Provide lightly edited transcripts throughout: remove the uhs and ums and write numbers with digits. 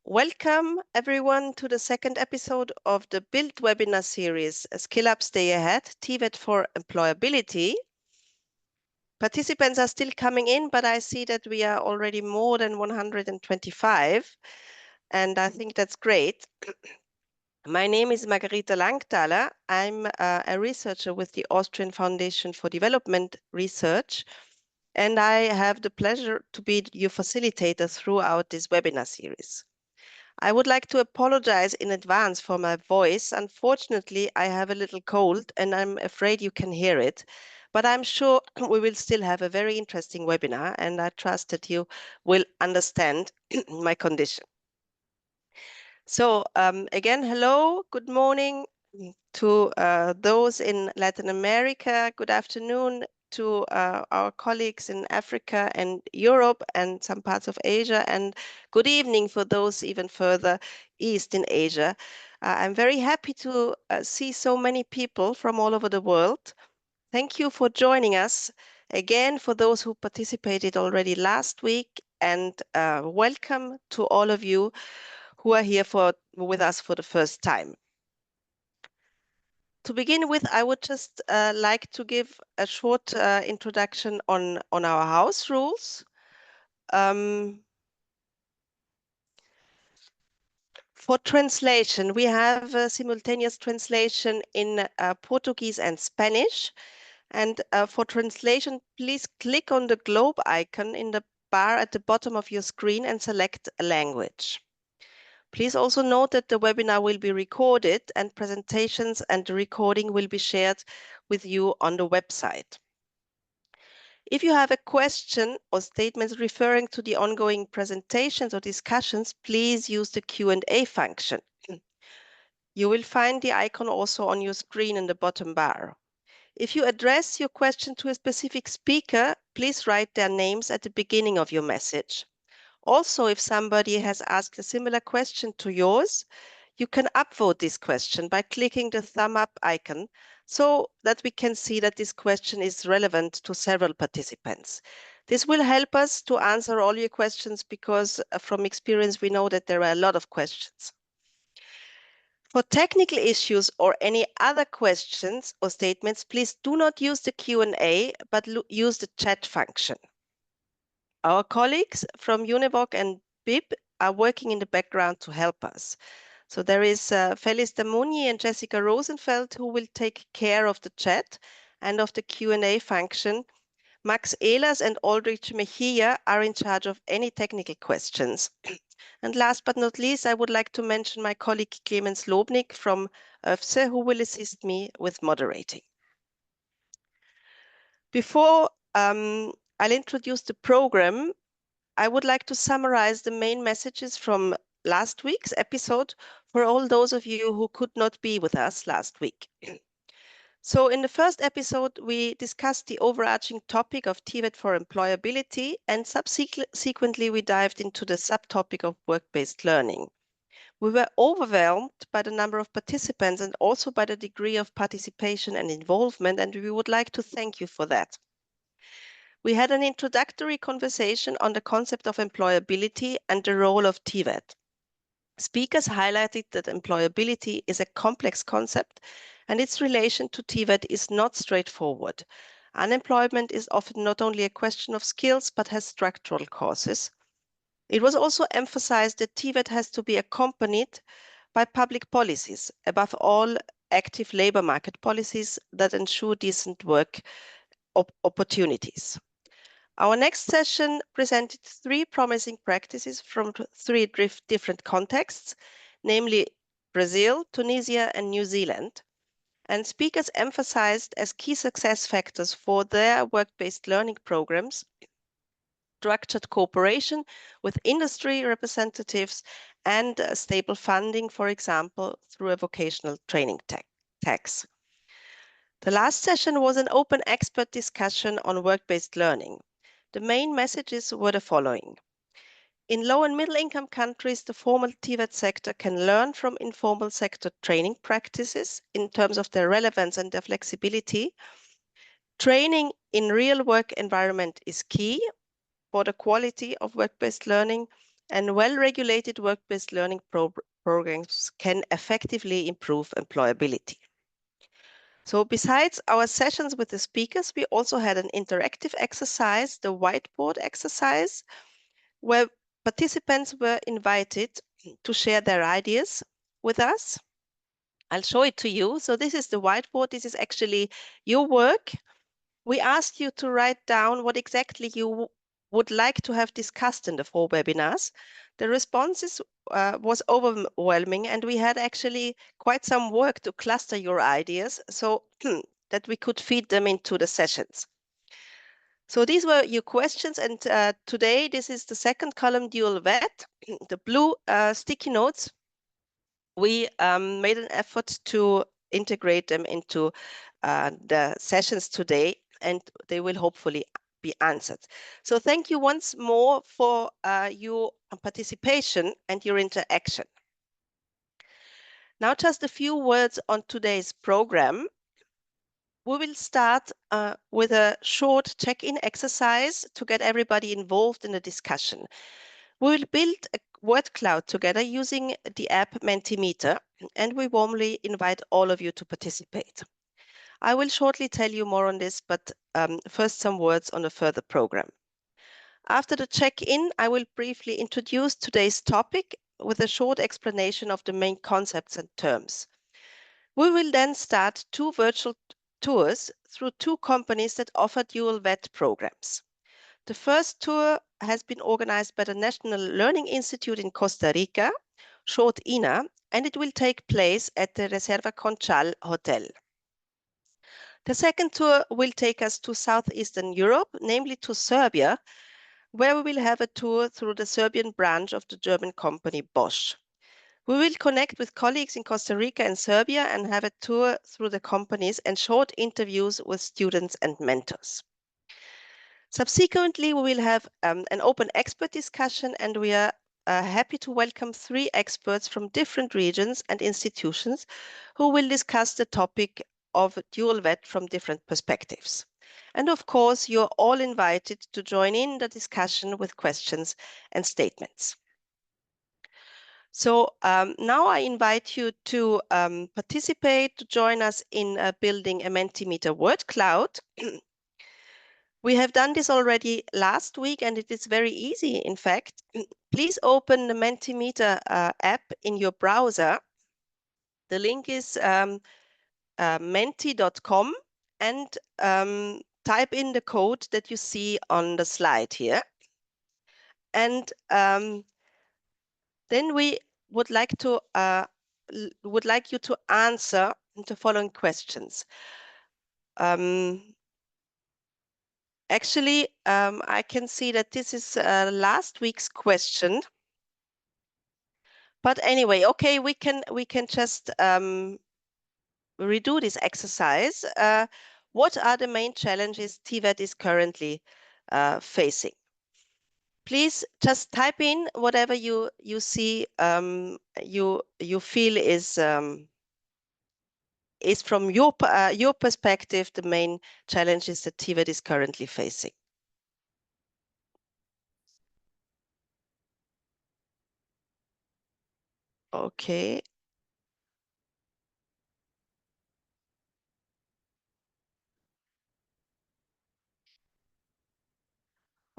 Welcome everyone to the second episode of the BILT webinar series, Skill Up Stay Ahead, TVET for Employability. Participants are still coming in, but I see that we are already more than 125, and I think that's great. My name is Margarita Langthaler. I'm a researcher with the Austrian Foundation for Development Research, and I have the pleasure to be your facilitator throughout this webinar series. I would like to apologize in advance for my voice. Unfortunately, I have a little cold and I'm afraid you can hear it, but I'm sure we will still have a very interesting webinar and I trust that you will understand my condition. So again, hello, good morning to those in Latin America. Good afternoon to our colleagues in Africa and Europe and some parts of Asia, and good evening for those even further east in Asia. I'm very happy to see so many people from all over the world. Thank you for joining us again, for those who participated already last week, and welcome to all of you who are here with us for the first time. To begin with, I would just like to give a short introduction on our house rules. For translation, we have a simultaneous translation in Portuguese and Spanish. And for translation, please click on the globe icon in the bar at the bottom of your screen and select a language. Please also note that the webinar will be recorded and presentations and the recording will be shared with you on the website. If you have a question or statements referring to the ongoing presentations or discussions, please use the Q&A function. You will find the icon also on your screen in the bottom bar. If you address your question to a specific speaker, please write their names at the beginning of your message. Also, if somebody has asked a similar question to yours, you can upvote this question by clicking the thumb up icon so that we can see that this question is relevant to several participants. This will help us to answer all your questions because from experience, we know that there are a lot of questions. For technical issues or any other questions or statements, please do not use the Q&A, but use the chat function. Our colleagues from UNEVOC and BIBB are working in the background to help us. So there is Felice Damuni and Jessica Rosenfeld who will take care of the chat and of the Q&A function. Max Ehlers and Aldrich Mejia are in charge of any technical questions. And last but not least, I would like to mention my colleague Clemens Lobnik from ÖFSE, who will assist me with moderating. Before I'll introduce the program, I would like to summarize the main messages from last week's episode for all those of you who could not be with us last week. So in the first episode, we discussed the overarching topic of TVET for employability, and subsequently we dived into the subtopic of work-based learning. We were overwhelmed by the number of participants and also by the degree of participation and involvement, and we would like to thank you for that. We had an introductory conversation on the concept of employability and the role of TVET. Speakers highlighted that employability is a complex concept and its relation to TVET is not straightforward. Unemployment is often not only a question of skills, but has structural causes. It was also emphasized that TVET has to be accompanied by public policies, above all active labor market policies that ensure decent work opportunities. Our next session presented 3 promising practices from 3 different contexts, namely Brazil, Tunisia, and New Zealand. And speakers emphasized as key success factors for their work-based learning programs structured cooperation with industry representatives and stable funding, for example, through a vocational training tax. The last session was an open expert discussion on work-based learning. The main messages were the following. In low and middle income countries, the formal TVET sector can learn from informal sector training practices in terms of their relevance and their flexibility. Training in real work environment is key for the quality of work-based learning. and well-regulated work-based learning programs can effectively improve employability. So besides our sessions with the speakers, we also had an interactive exercise, the whiteboard exercise, where participants were invited to share their ideas with us. I'll show it to you. So this is the whiteboard. This is actually your work. We asked you to write down what exactly you would like to have discussed in the 4 webinars. The responses was overwhelming, and we had actually quite some work to cluster your ideas so that we could feed them into the sessions. So these were your questions, and today this is the second column, dual VET. The blue sticky notes, we made an effort to integrate them into the sessions today, and they will hopefully be answered. So thank you once more for your participation and your interaction. Now just a few words on today's program. We will start with a short check-in exercise to get everybody involved in the discussion. We will build a word cloud together using the app Mentimeter, and we warmly invite all of you to participate. I will shortly tell you more on this, but first some words on the further program. After the check-in, I will briefly introduce today's topic with a short explanation of the main concepts and terms. We will then start 2 virtual tours through 2 companies that offer dual VET programs. The first tour has been organized by the National Learning Institute in Costa Rica, short INA, and it will take place at the Reserva Conchal Hotel. The second tour will take us to Southeastern Europe, namely to Serbia, where we will have a tour through the Serbian branch of the German company Bosch. We will connect with colleagues in Costa Rica and Serbia and have a tour through the companies and short interviews with students and mentors. Subsequently, we will have an open expert discussion, and we are happy to welcome 3 experts from different regions and institutions who will discuss the topic of dual VET from different perspectives. And of course, you're all invited to join in the discussion with questions and statements. So now I invite you to participate, to join us in building a Mentimeter word cloud. We have done this already last week, and it is very easy, in fact. Please open the Mentimeter app in your browser. The link is menti.com, and type in the code that you see on the slide here. And then we would like you to answer the following questions. Actually, I can see that this is last week's question. But anyway, okay, we can just redo this exercise. What are the main challenges TVET is currently facing? Please just type in whatever you see you feel is from your perspective the main challenges that TVET is currently facing. Okay.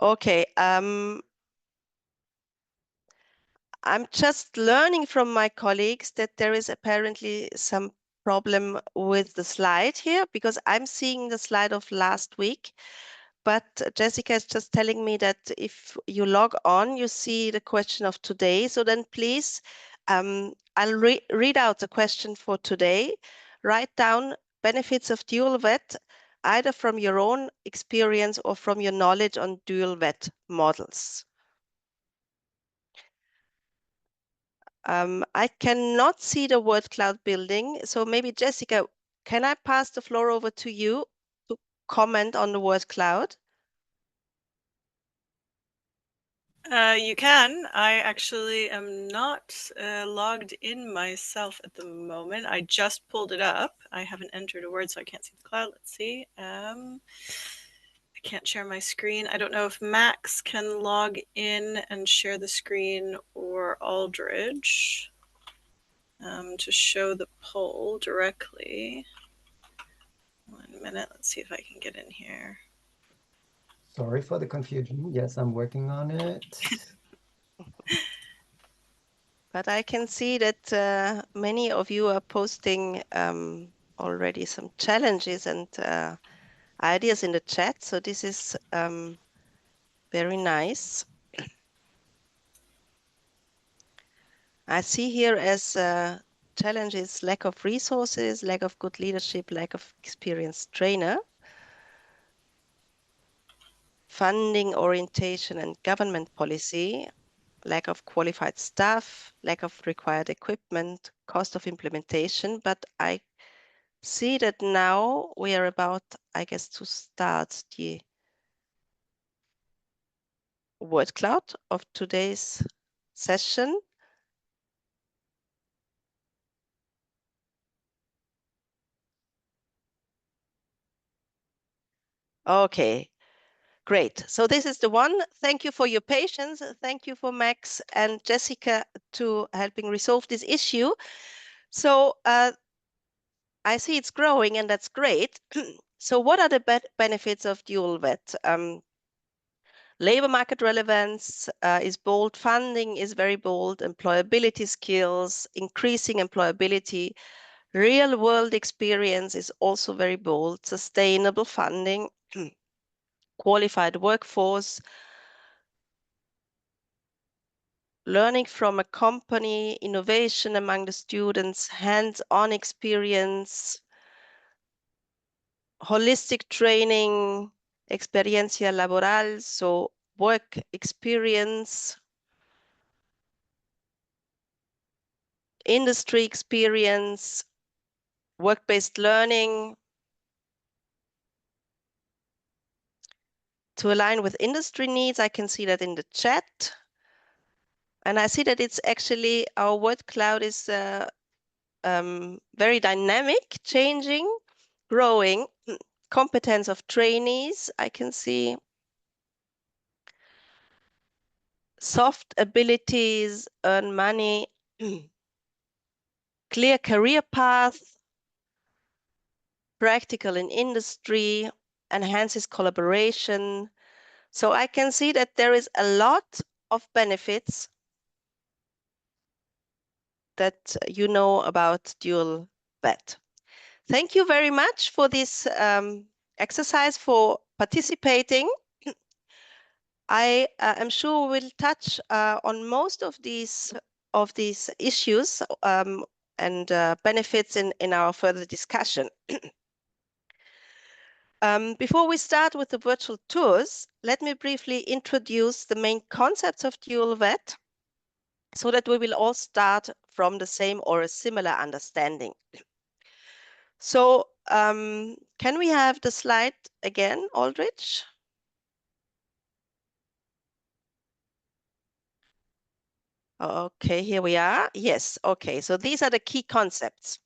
Okay. I'm just learning from my colleagues that there is apparently some problem with the slide here, because I'm seeing the slide of last week, but Jessica is just telling me that if you log on, you see the question of today. So then please, I'll read out the question for today. Write down benefits of dual VET, either from your own experience or from your knowledge on dual VET models. I cannot see the word cloud building. So maybe Jessica, can I pass the floor over to you to comment on the word cloud? You can. I actually am not logged in myself at the moment. I just pulled it up. I haven't entered a word, so I can't see the cloud. Let's see. I can't share my screen. I don't know if Max can log in and share the screen, or Aldridge, to show the poll directly. 1 minute, let's see if I can get in here. Sorry for the confusion. Yes, I'm working on it. But I can see that many of you are posting already some challenges and ideas in the chat. So this is very nice. I see here as challenges lack of resources, lack of good leadership, lack of experienced trainer, funding orientation and government policy, lack of qualified staff, lack of required equipment, cost of implementation. But I see that now we are about, I guess, to start the word cloud of today's session. Okay, great. So this is the one. Thank you for your patience. Thank you for Max and Jessica to helping resolve this issue. So I see it's growing and that's great. So what are the benefits of dual VET? Labor market relevance is bold, funding is very bold, employability skills, increasing employability, real world experience is also very bold, sustainable funding, qualified workforce, learning from a company, innovation among the students, hands-on experience, holistic training, experiencia laboral, so work experience, industry experience, work-based learning to align with industry needs. I can see that in the chat. And I see that it's actually, our word cloud is very dynamic, changing, growing. Competence of trainees, I can see. Soft abilities, earn money, clear career path, practical in industry, enhances collaboration. So I can see that there is a lot of benefits that you know about dual VET. Thank you very much for this exercise, for participating. I am sure we'll touch on most of these issues and benefits in our further discussion. Before we start with the virtual tours, let me briefly introduce the main concepts of dual VET so that we will all start from the same or a similar understanding. So can we have the slide again, Aldrich? Okay, here we are. Yes, okay. So these are the key concepts.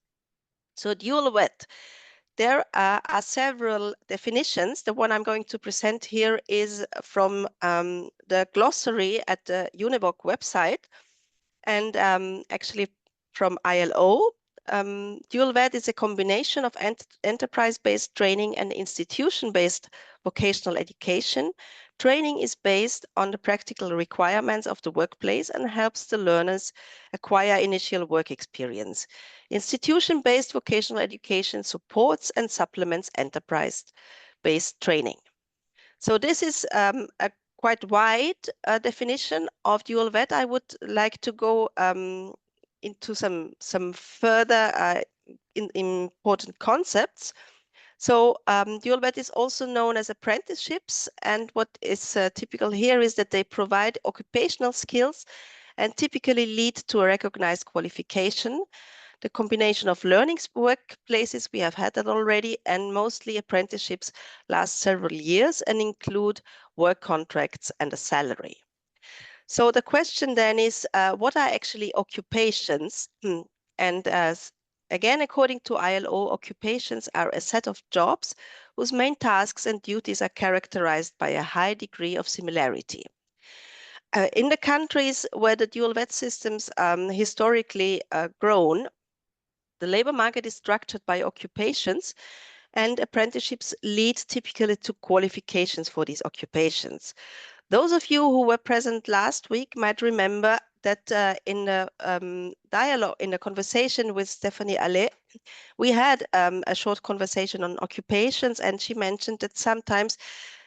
So dual VET. There are several definitions. The one I'm going to present here is from the glossary at the UNEVOC website, and actually from ILO. Dual VET is a combination of enterprise-based training and institution-based vocational education. Training is based on the practical requirements of the workplace and helps the learners acquire initial work experience. Institution-based vocational education supports and supplements enterprise-based training. So this is a quite wide definition of dual VET. I would like to go into some further important concepts. So dual VET is also known as apprenticeships, and what is typical here is that they provide occupational skills and typically lead to a recognized qualification. The combination of learning workplaces, we have had that already, and mostly apprenticeships last several years and include work contracts and a salary. So the question then is, what are actually occupations? And Again, according to ILO, occupations are a set of jobs whose main tasks and duties are characterized by a high degree of similarity. In the countries where the dual VET systems historically grown, the labor market is structured by occupations, and apprenticeships lead typically to qualifications for these occupations. Those of you who were present last week might remember that in the dialogue, in the conversation with Stephanie Allais, we had a short conversation on occupations, and she mentioned that sometimes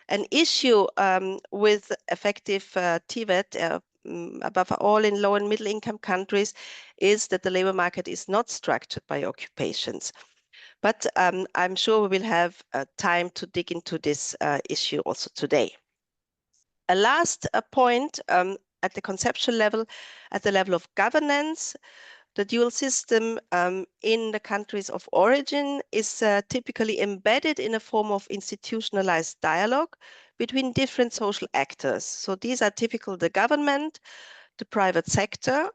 an issue with effective TVET, above all in low and middle income countries, is that the labor market is not structured by occupations. But I'm sure we will have time to dig into this issue also today. A last point at the conceptual level, at the level of governance, the dual system in the countries of origin is typically embedded in a form of institutionalized dialogue between different social actors. So these are typical the government, the private sector,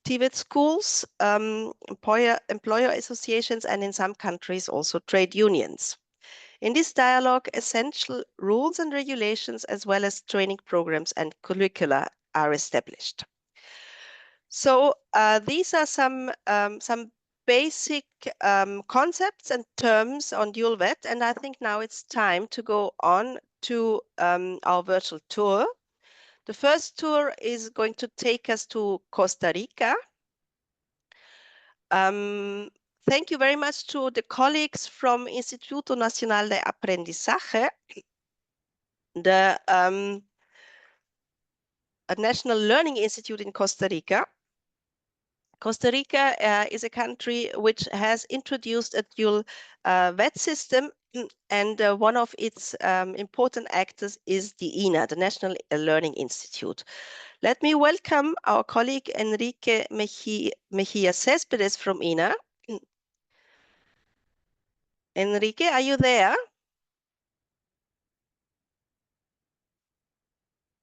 TVET schools, employer associations, and in some countries also trade unions. In this dialogue, essential rules and regulations as well as training programs and curricula are established. So these are some basic concepts and terms on dual VET, and I think now it's time to go on to our virtual tour. The first tour is going to take us to Costa Rica. Thank you very much to the colleagues from Instituto Nacional de Aprendizaje, the a National Learning Institute in Costa Rica. Costa Rica is a country which has introduced a dual VET system, and one of its important actors is the INA, the National Learning Institute. Let me welcome our colleague Enrique Mejia Céspedes from INA. Enrique, are you there?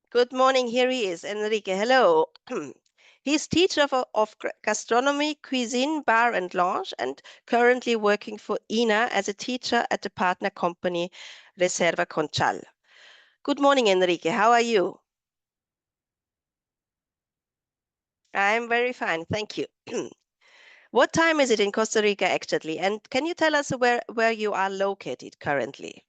Good morning, here he is, Enrique, hello. He's teacher of gastronomy, cuisine, bar and lounge, and currently working for INA as a teacher at the partner company Reserva Conchal. Good morning, Enrique, how are you? I'm very fine, thank you. What time is it in Costa Rica actually? And can you tell us where you are located currently?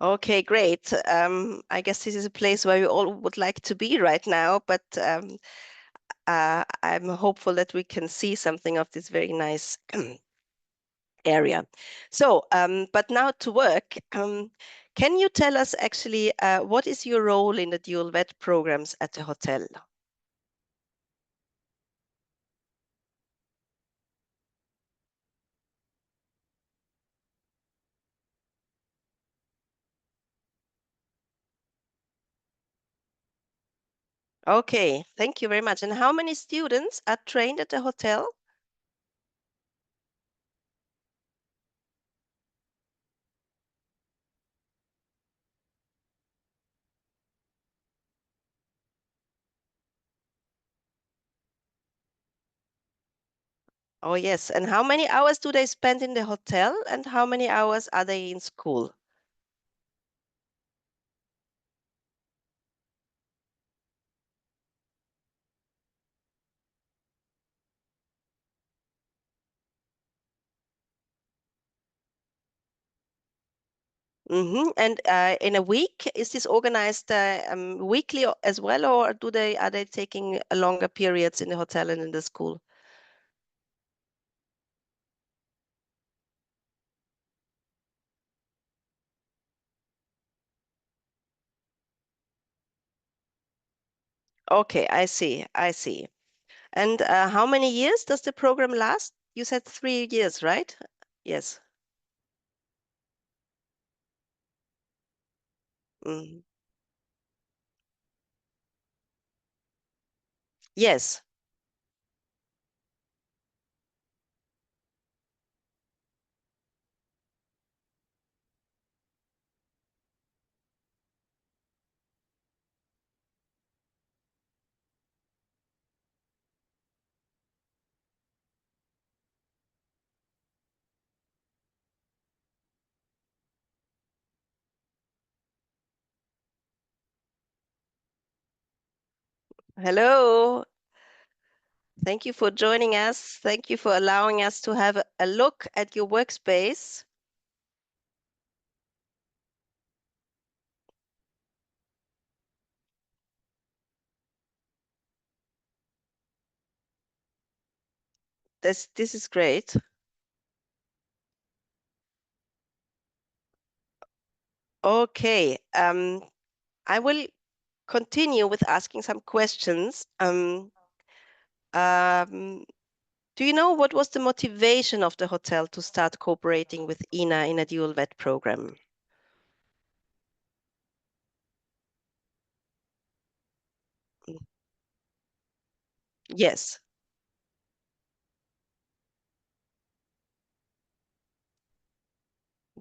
Okay, great. I guess this is a place where we all would like to be right now, but I'm hopeful that we can see something of this very nice area. So, but now to work. Can you tell us actually what is your role in the dual VET programs at the hotel? Okay, thank you very much. And how many students are trained at the hotel? Oh, yes. And how many hours do they spend in the hotel and how many hours are they in school? Mm-hmm. And in a week, is this organized weekly as well, or are they taking longer periods in the hotel and in the school? Okay, I see. I see. And how many years does the program last? You said 3 years, right? Yes. Mm. Yes. Hello. Thank you for joining us. Thank you for allowing us to have a look at your workspace. This is great. Okay, I will continue with asking some questions. Do you know what was the motivation of the hotel to start cooperating with INA in a dual vet program? Yes.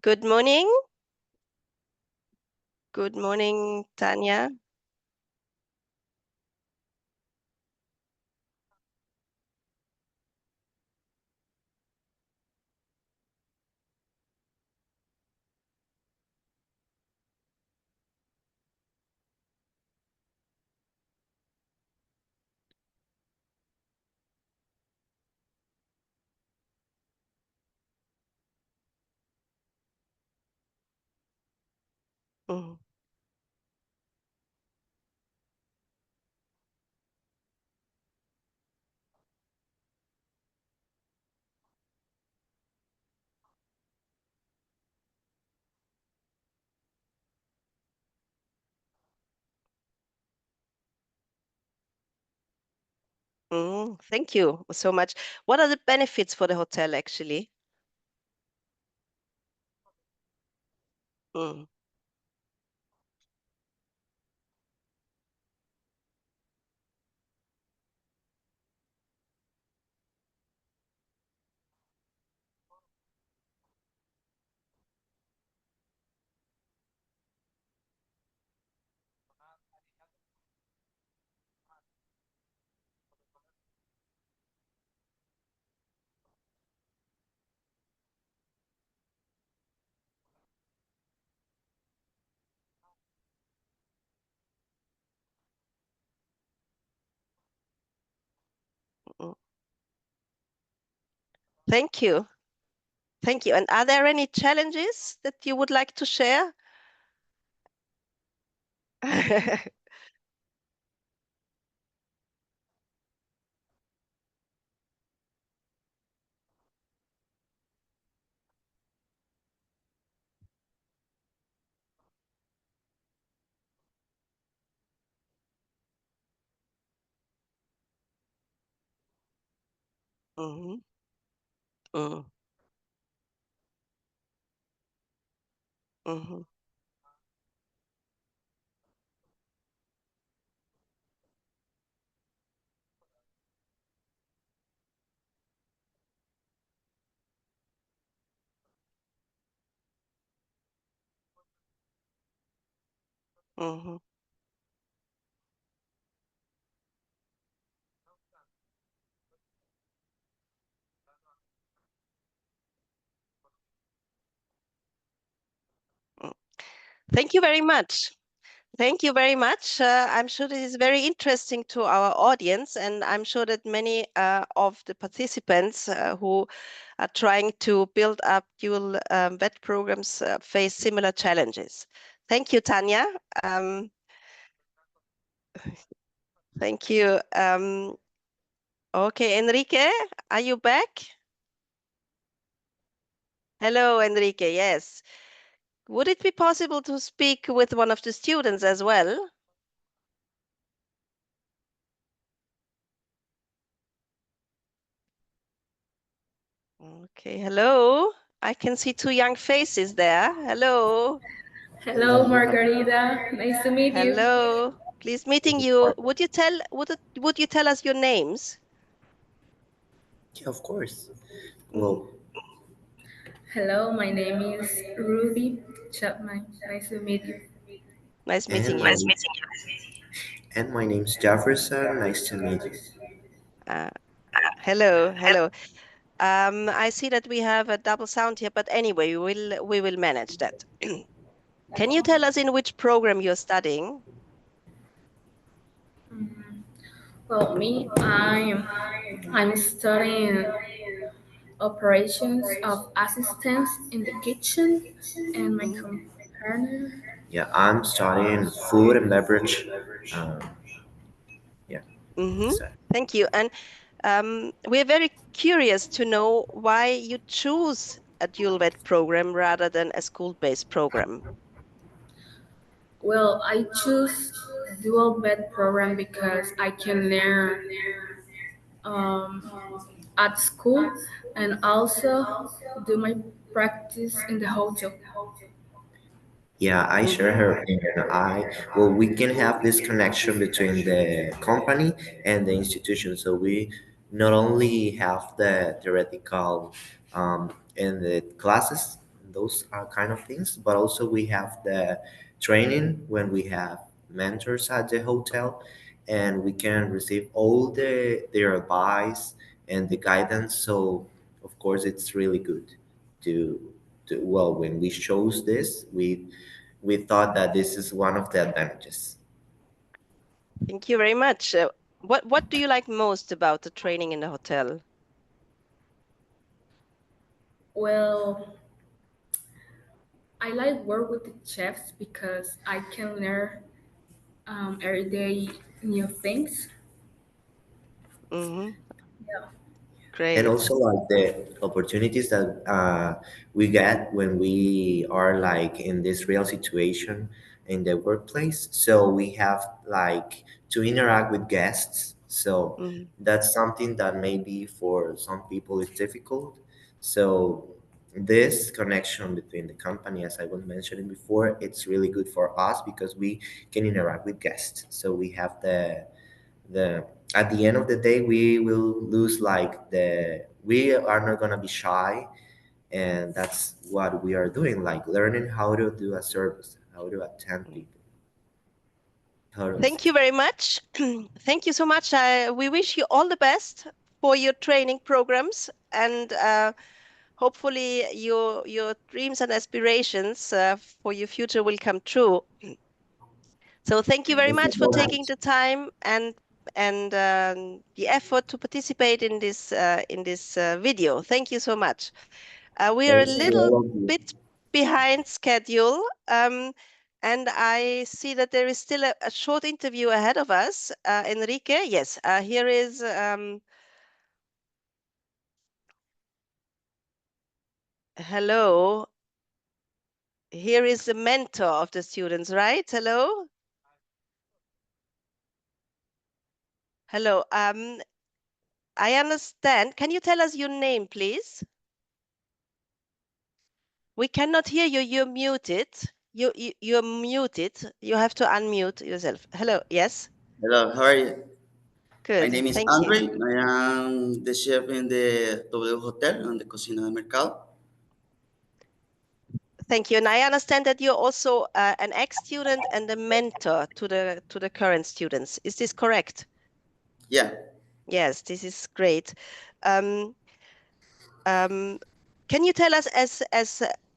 Good morning. Good morning, Tanya. Mm, thank you so much. What are the benefits for the hotel actually? Mm, mm. Thank you. Thank you. And are there any challenges that you would like to share? Mhm, mm, mhm, mhm, mm. Thank you very much. Thank you very much. I'm sure this is very interesting to our audience, and I'm sure that many of the participants who are trying to build up dual vet programs face similar challenges. Thank you, Tanya. Um, Thank you. Okay, Enrique, are you back? Hello, Enrique. Yes. Would it be possible to speak with one of the students as well? Okay, hello. I can see two young faces there. Hello. Hello, Margarita. Nice to meet you. Hello. Pleased meeting you. Would you tell us your names? Yeah, of course. Mhm. Well, Hello, my name is Ruby Chapman. Nice to meet you. Nice meeting and my you. and my name's Jefferson. Nice to meet you. Uh, hello. I see that we have a double sound here, but anyway, we will manage that. Can you tell us in which program you're studying? Well, me, I'm studying operations of assistance in the kitchen, and my Mhm. companion. Yeah, I'm studying food and beverage. Um, yeah, Mm-hmm. so. Thank you. And we're very curious to know why you choose a dual vet program rather than a school-based program. Well, I choose dual bed program because I can learn um, at school and also do my practice in the hotel. Yeah, I share Mm-hmm. her opinion. Well, we can have this connection between the company and the institution. So we not only have the theoretical in the classes, those are kind of things, but also we have the training when we have mentors at the hotel, and we can receive all their advice and the guidance. So of course, it's really good to well, when we chose this, we thought that this is one of the advantages. Thank you very much. What do you like most about the training in the hotel? Well, I like work with the chefs because I can learn every day new things. Mm-hmm. Yeah. And Great. also like the opportunities that we get when we are like in this real situation in the workplace, so we have like to interact with guests, so Mm-hmm. that's something that maybe for some people is difficult. So this connection between the company, as I was mentioning before, it's really good for us because we can interact with guests, so we have the at the end of the day we will lose like the we are not going to be shy, and that's what we are doing, like learning how to do a service, how to attend people, how to Thank you very much. Thank you so much. We wish you all the best for your training programs, and hopefully your dreams and aspirations for your future will come true. So thank you very thank you much for so taking much. the time and the effort to participate in this video. Thank you so much. We are a Thanks to little all of you. bit behind schedule, and I see that there is still a short interview ahead of us. Enrique, yes, here is hello. Here is the mentor of the students, right? Hello. Hello. I understand. Can you tell us your name, please? We cannot hear you. You're muted. You're muted. You have to unmute yourself. Hello. Yes. Hello, how are you? My Good. name is Thank you. Andre. I am the chef in the W Hotel on the Cocina del Mercado. Thank you. And I understand that you're also an ex-student and a mentor to the current students. Is this correct? Yeah. Yes, this is great. Um, um, can you tell us,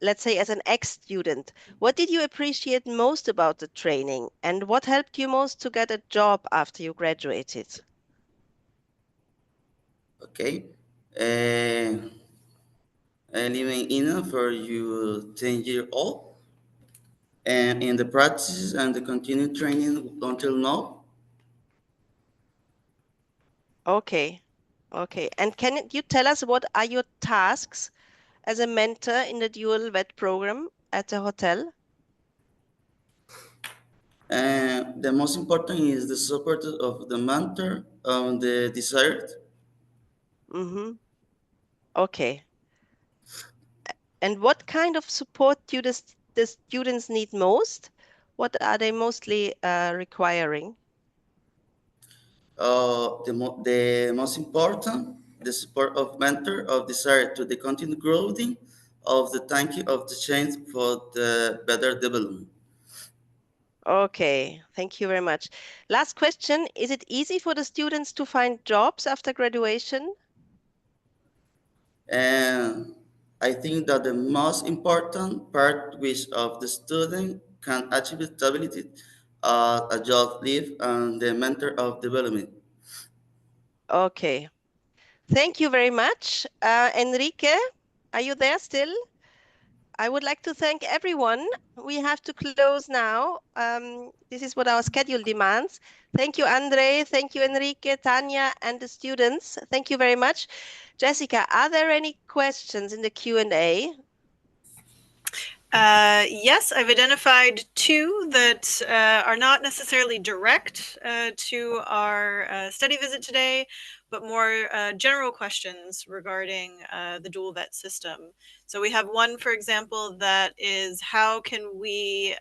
let's say, as an ex-student, what did you appreciate most about the training, and what helped you most to get a job after you graduated? Okay. I live in INA for you 10 years old, and in the practice and the continued training until now. Okay. Okay. And can you tell us what are your tasks as a mentor in the dual vet program at the hotel? And the most important is the support of the mentor on the desired. Mm-hmm. Okay. And what kind of support do the students need most? What are they mostly requiring? The most important, the support of mentor of desire to the continued growing of the thank you of the change for the better development. Okay, thank you very much. Last question. Is it easy for the students to find jobs after graduation? And I think that the most important part which of the student can achieve stability a job live and the mentor of development. Okay. Thank you very much. Enrique, are you there still? I would like to thank everyone. We have to close now. This is what our schedule demands. Thank you, Andre. Thank you, Enrique, Tanya, and the students. Thank you very much. Jessica, are there any questions in the Q&A? Yes, I've identified two that are not necessarily direct to our study visit today, but more general questions regarding the dual vet system. So we have one, for example, that is how can we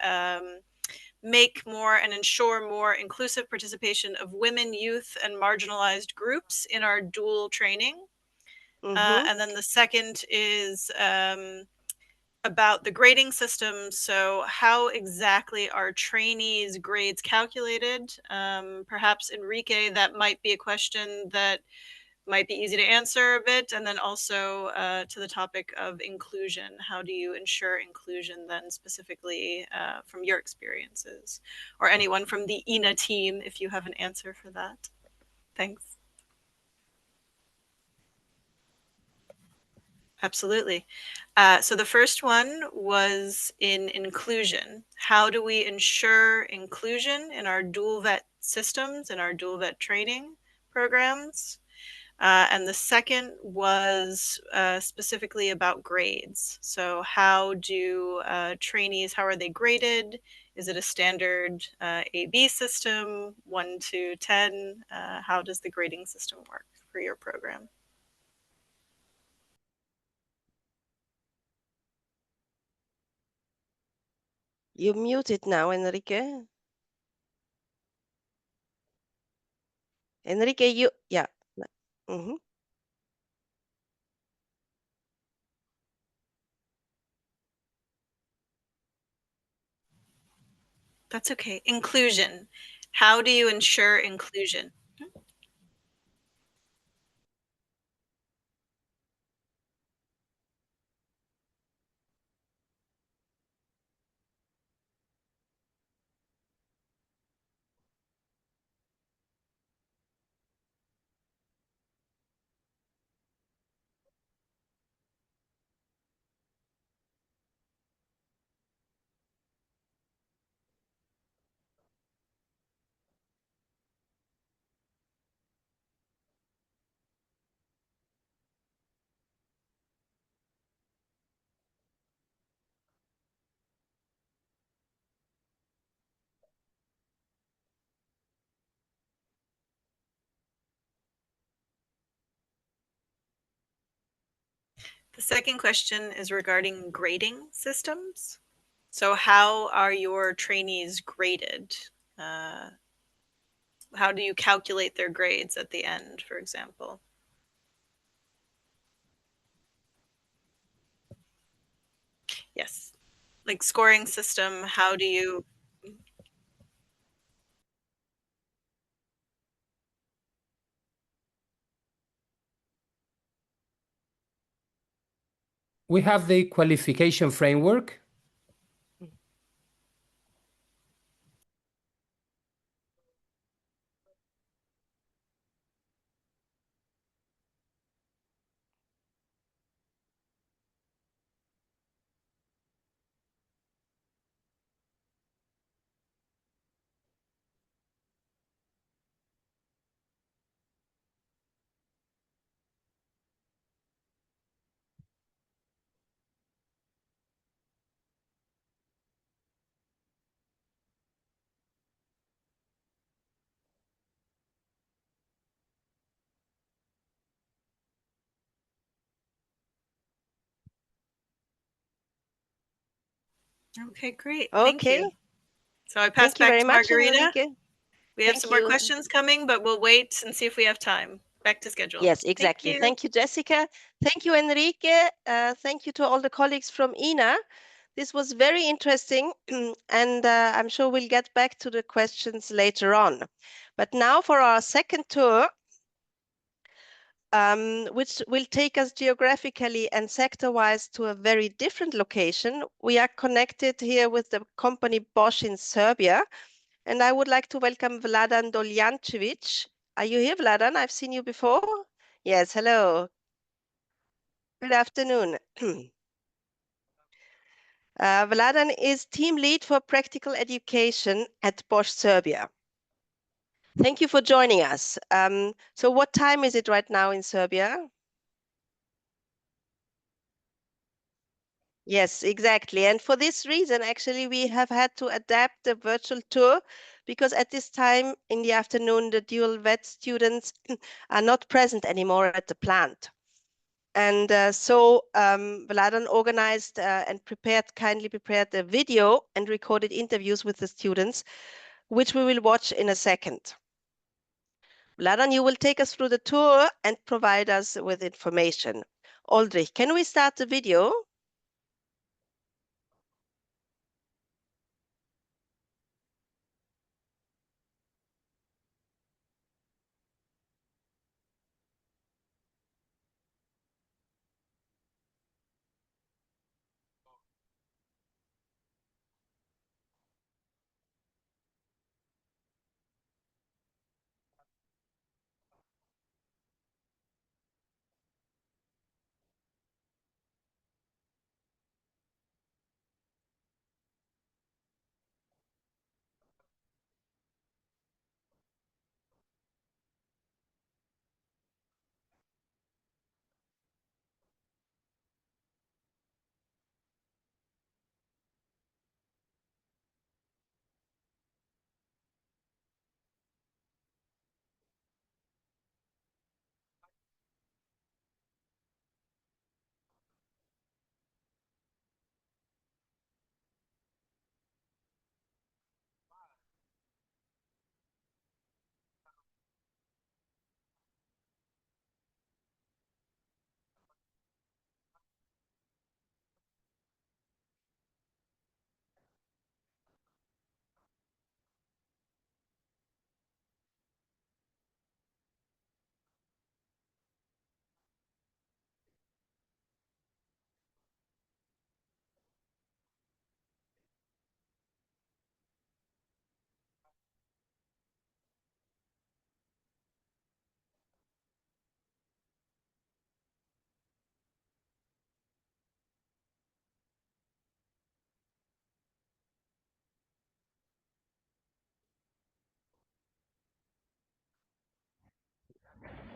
make more and ensure more inclusive participation of women, youth, and marginalized groups in our dual training? And then the second is about the grading system. So how exactly are trainees' grades calculated? Perhaps Enrique, that might be a question that might be easy to answer a bit. And then also to the topic of inclusion. How do you ensure inclusion then specifically from your experiences? Or anyone from the INA team, if you have an answer for that. Thanks. Absolutely. So the first one was in inclusion. How do we ensure inclusion in our dual vet systems, in our dual vet training programs? And the second was specifically about grades. So how do trainees, how are they graded? Is it a standard A-B system, 1 to 10? How does the grading system work for your program? You're muted now, Enrique. Enrique, yeah. That's okay. Inclusion. How do you ensure inclusion? The second question is regarding grading systems. So how are your trainees graded? How do you calculate their grades at the end, for example? Yes, like scoring system, how do you? We have the qualification framework. Okay, great. Okay. Thank you. So I pass Thank you back very to much, Margarita. Enrique. We have Thank some more you. questions coming, but we'll wait and see if we have time. Back to schedule. Yes, exactly. Thank you, Jessica. Thank you, Enrique. Thank you to all the colleagues from INA. This was very interesting, and I'm sure we'll get back to the questions later on. But now for our second tour, which will take us geographically and sector-wise to a very different location. We are connected here with the company Bosch in Serbia, and I would like to welcome Vladan Doljančević, Are you here, Vladan? I've seen you before. Yes, hello. Good afternoon. Vladan is team lead for practical education at Bosch Serbia. Thank you for joining us. So what time is it right now in Serbia? Yes, exactly. And for this reason, actually, we have had to adapt the virtual tour because at this time in the afternoon, the dual VET students are not present anymore at the plant. And so Vladan organized and kindly prepared the video and recorded interviews with the students, which we will watch in a second. Vladan, you will take us through the tour and provide us with information. Aldrich, can we start the video?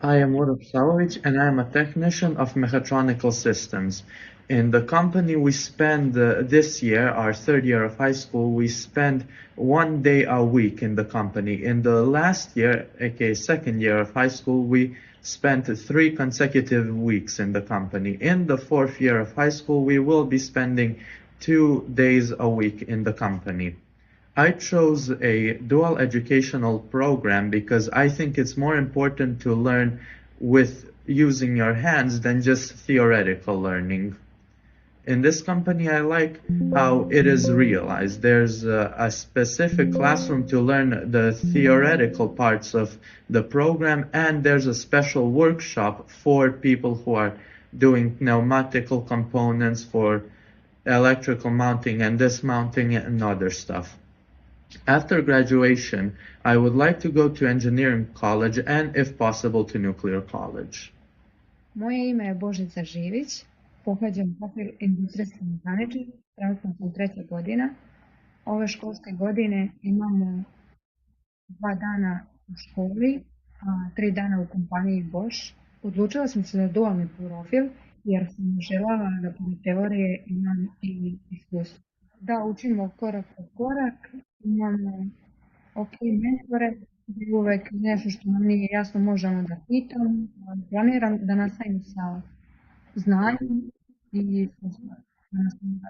I am Uroš Salović and I am a technician of mechatronical systems. In the company we spend this year, our third year of high school, we spend 1 day a week in the company. In the last year, aka second year of high school, we spent 3 consecutive weeks in the company. In the fourth year of high school, we will be spending 2 days a week in the company. I chose a dual educational program because I think it's more important to learn with using your hands than just theoretical learning. In this company, I like how it is realized. There's a specific classroom to learn the theoretical parts of the program, and there's a special workshop for people who are doing pneumatical components, for electrical mounting and dismounting and other stuff. After graduation, I would like to go to engineering college and, if possible, to nuclear college. Moje ime je Božica Živić, pohađam profil industrijski mehaničar, trenutno sam 3. godina. Ove školske godine imamo 2 dana u školi, a 3 dana u kompaniji Bosch. Odlučila sam se za dualni profil jer sam željela da pored teorije imam i iskustvo. Da učimo korak po korak, imamo ok mentore, uvek nešto što nam nije jasno možemo da pitamo. Planiram da nastavim sa znanjem i da nastavim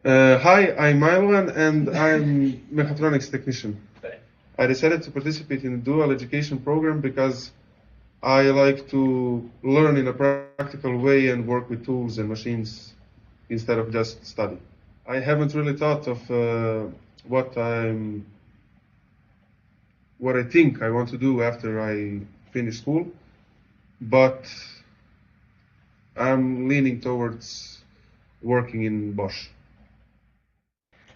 Hi, I'm Milan and I'm mechatronics technician. I decided to participate in a dual education program because I like to learn in a practical way and work with tools and machines instead of just study. I haven't really thought of what I think I want to do after I finish school, but I'm leaning towards working in Bosch.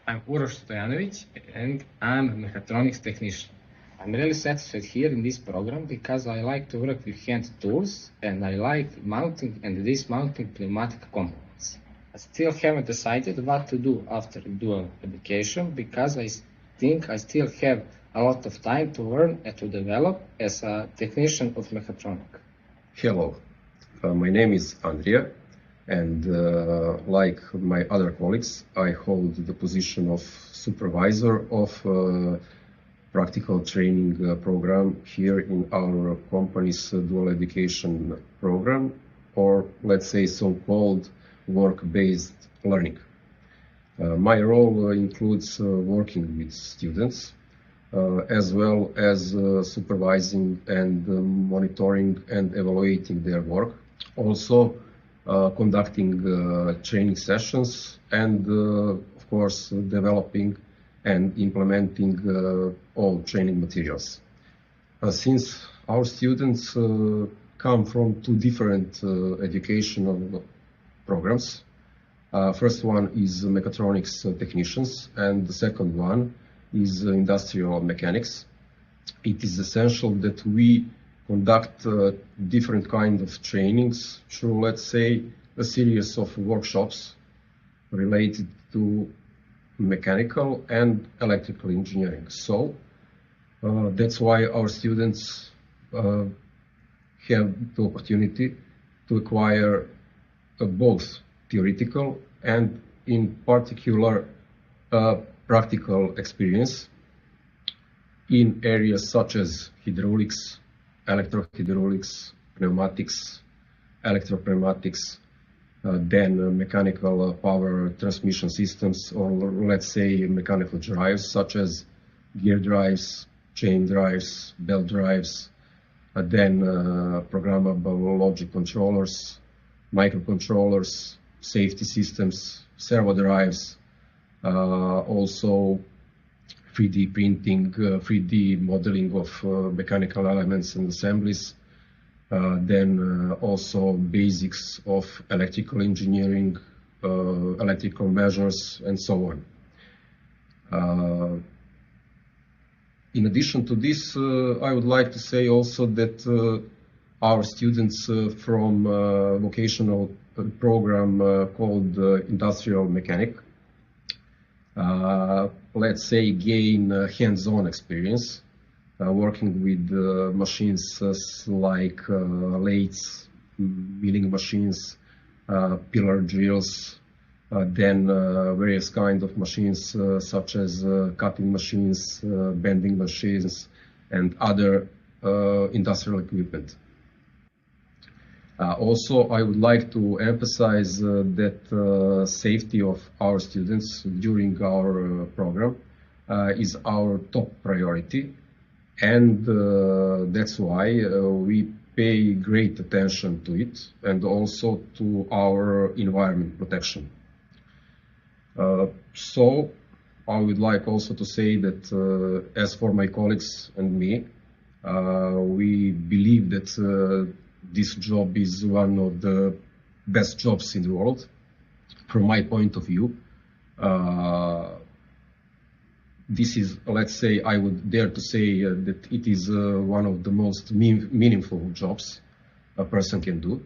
I'm Uroš Stojanović and I'm a mechatronics technician. I'm really satisfied here in this program because I like to work with hand tools and I like mounting and dismounting pneumatic components. I still haven't decided what to do after dual education because I think I still have a lot of time to learn and to develop as a technician of mechatronics. Hello, my name is Andrea, and like my other colleagues, I hold the position of supervisor of practical training program here in our company's dual education program, or let's say so-called work-based learning. My role includes working with students, as well as supervising and monitoring and evaluating their work. Also conducting training sessions and of course developing and implementing all training materials. Since our students come from two different educational programs, first one is mechatronics technicians and the second one is industrial mechanics. It is essential that we conduct different kinds of trainings through, let's say, a series of workshops related to mechanical and electrical engineering. So that's why our students have the opportunity to acquire both theoretical and in particular practical experience in areas such as hydraulics, electrohydraulics, pneumatics, electropneumatics, then mechanical power transmission systems, or let's say mechanical drives such as gear drives, chain drives, belt drives, then programmable logic controllers, microcontrollers, safety systems, servo drives, also 3D printing, 3D modeling of mechanical elements and assemblies, then also basics of electrical engineering, electrical measures, and so on. In addition to this, I would like to say also that our students from vocational program called Industrial Mechanic, let's say, gain hands-on experience working with machines like lathes, milling machines, pillar drills, then various kinds of machines such as cutting machines, bending machines, and other industrial equipment. Also, I would like to emphasize that safety of our students during our program is our top priority, and that's why we pay great attention to it and also to our environment protection. So I would like also to say that as for my colleagues and me, we believe that this job is one of the best jobs in the world. From my point of view, this is, let's say, I would dare to say that it is one of the most meaningful jobs a person can do.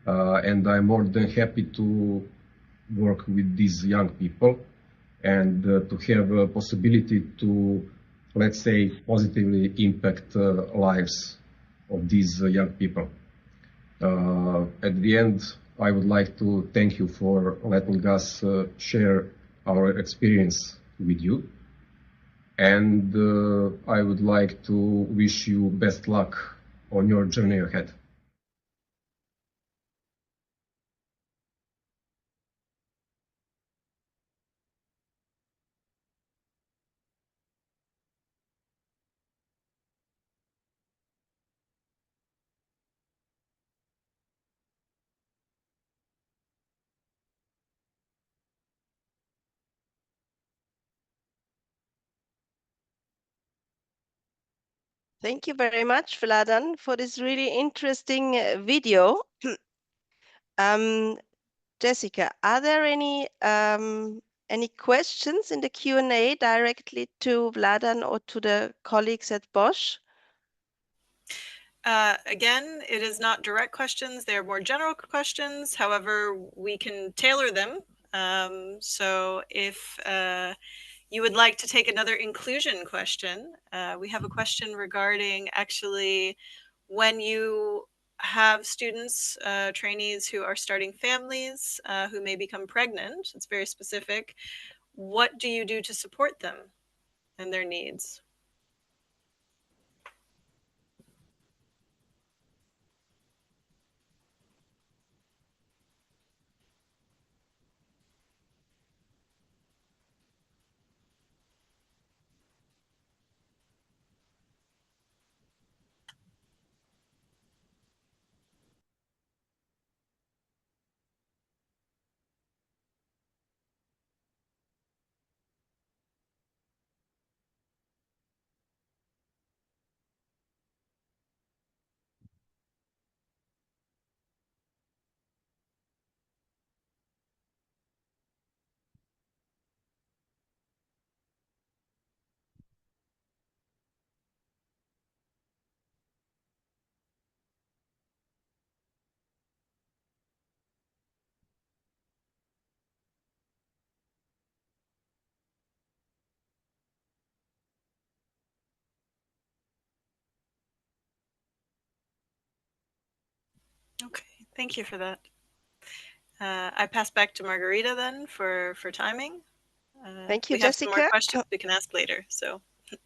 And I'm more than happy to work with these young people and to have a possibility to, let's say, positively impact lives of these young people. At the end, I would like to thank you for letting us share our experience with you. And I would like to wish you best luck on your journey ahead. Thank you very much, Vladan, for this really interesting video. Jessica, are there any questions in the Q&A directly to Vladan or to the colleagues at Bosch? Again, it is not direct questions. They're more general questions. However, we can tailor them. So if you would like to take another inclusion question, we have a question regarding actually when you have students, trainees who are starting families, who may become pregnant. It's very specific. What do you do to support them and their needs? Okay, thank you for that. I pass back to Margarita then for timing. Thank you, we have some Jessica. more questions we can ask later. So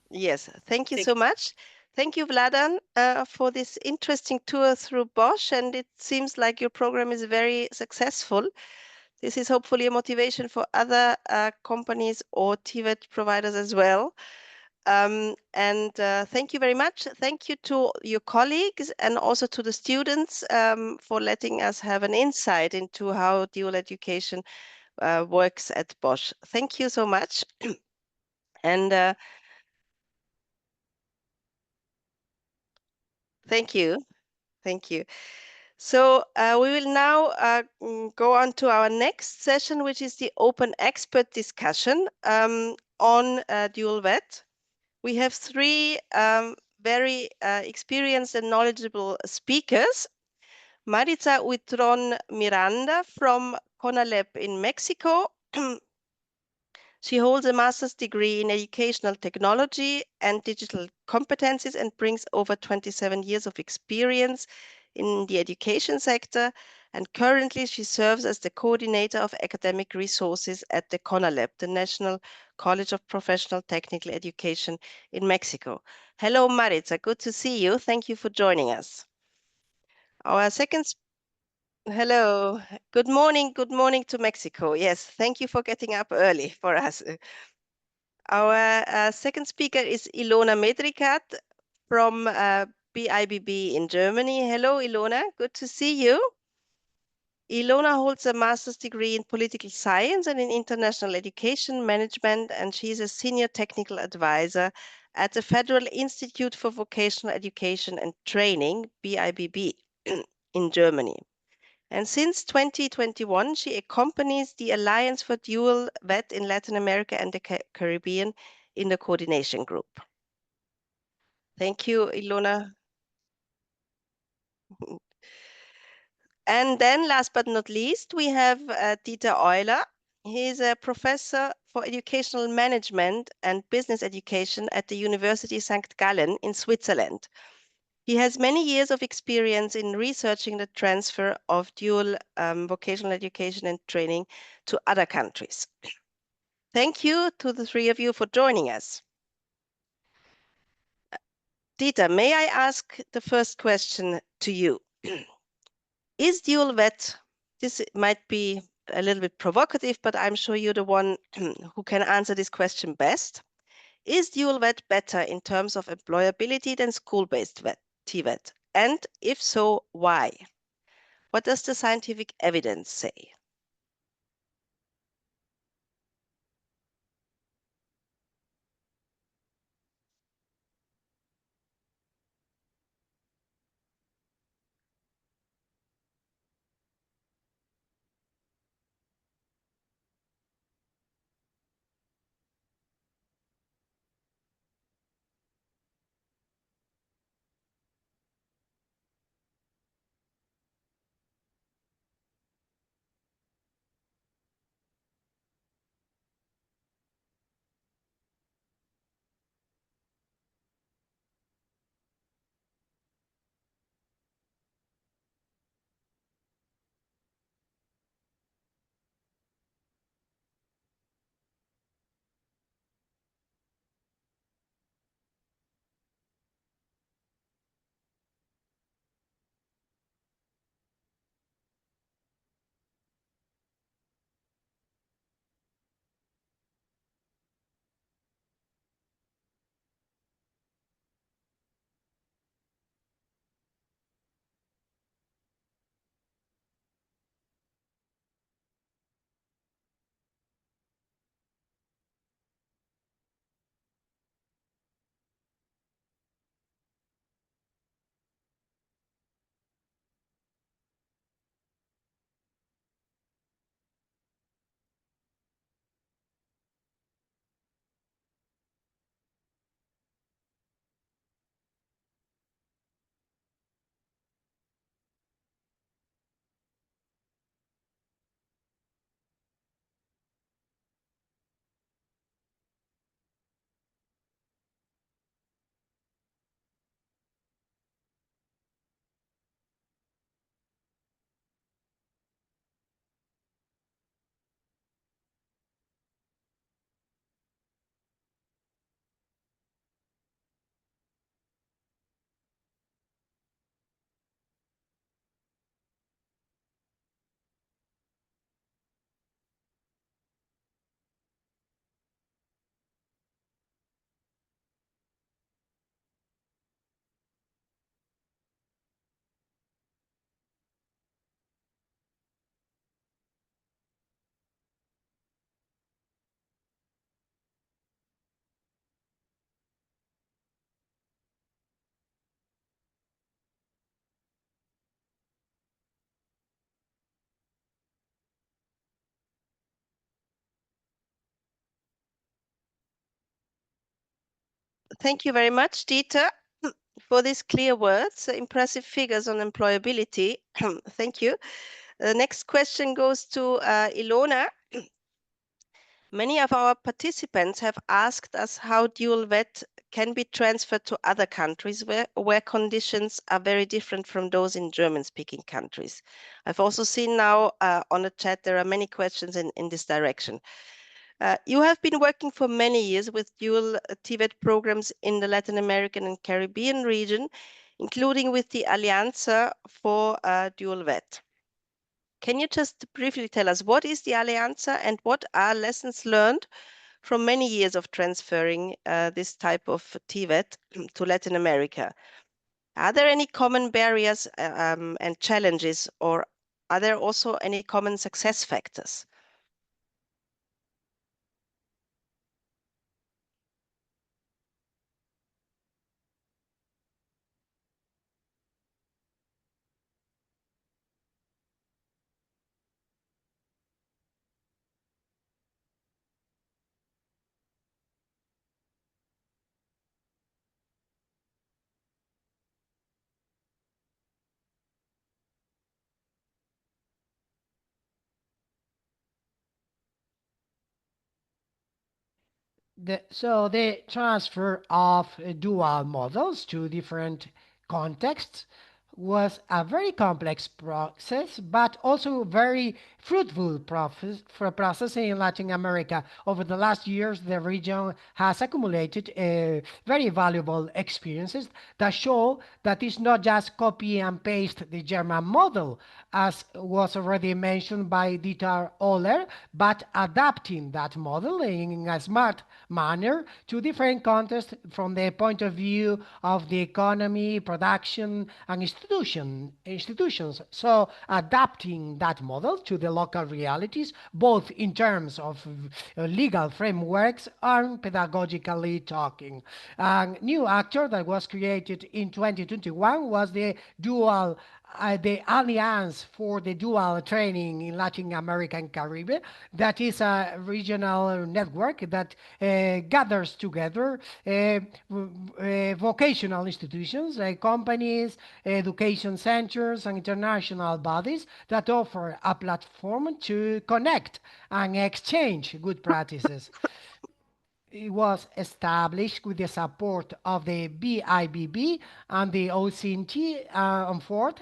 yes, thank you Thank so much. Thank you, Vladan, for this interesting tour through Bosch, and it seems like your program is very successful. This is hopefully a motivation for other companies or TVET providers as well. Thank you very much. Thank you to your colleagues and also to the students for letting us have an insight into how dual education works at Bosch. Thank you so much. And thank you. Thank you. So we will now go on to our next session, which is the open expert discussion on dual VET. We have three very experienced and knowledgeable speakers. Maritza Huitron Miranda from CONALEP in Mexico. She holds a master's degree in educational technology and digital competencies and brings over 27 years of experience in the education sector. And currently she serves as the coordinator of academic resources at the CONALEP, the National College of Professional Technical Education in Mexico. Hello, Maritza. Good to see you. Thank you for joining us. Our second Hello. Good morning. Good morning to Mexico. Yes, thank you for getting up early for us. Our second speaker is Ilona Medrikat from BIBB in Germany. Hello, Ilona. Good to see you. Ilona holds a master's degree in political science and in international education management, and she's a senior technical advisor at the Federal Institute for Vocational Education and Training, BIBB, in Germany. And since 2021, she accompanies the Alliance for Dual VET in Latin America and the Caribbean in the coordination group. Thank you, Ilona. And then last but not least, we have Dieter Euler. He's a professor for educational management and business education at the University St. Gallen in Switzerland. He has many years of experience in researching the transfer of dual vocational education and training to other countries. Thank you to the three of you for joining us. Dieter, may I ask the first question to you? Is dual VET, this might be a little bit provocative, but I'm sure you're the one who can answer this question best. Is dual VET better in terms of employability than school-based TVET? And if so, why? What does the scientific evidence say? Thank you very much, Dieter, for these clear words, impressive figures on employability. Thank you. The next question goes to Ilona. Many of our participants have asked us how dual VET can be transferred to other countries where conditions are very different from those in German-speaking countries. I've also seen now on the chat there are many questions in this direction. You have been working for many years with dual TVET programs in the Latin American and Caribbean region, including with the Alianza for Dual VET. Can you just briefly tell us what is the Alianza and what are lessons learned from many years of transferring this type of TVET to Latin America? Are there any common barriers and challenges, or are there also any common success factors? So the transfer of dual models to different contexts was a very complex process, but also very fruitful process in Latin America. Over the last years, the region has accumulated very valuable experiences that show that it's not just copy and paste the German model, as was already mentioned by Dieter Euler, but adapting that model in a smart manner to different contexts from the point of view of the economy, production, and institutions. So adapting that model to the local realities, both in terms of legal frameworks and pedagogically talking. A new actor that was created in 2021 was the Alliance for the Dual Training in Latin America and Caribbean. That is a regional network that gathers together vocational institutions, companies, education centers, and international bodies that offer a platform to connect and exchange good practices. It was established with the support of the BIBB and the OCNT on Fort,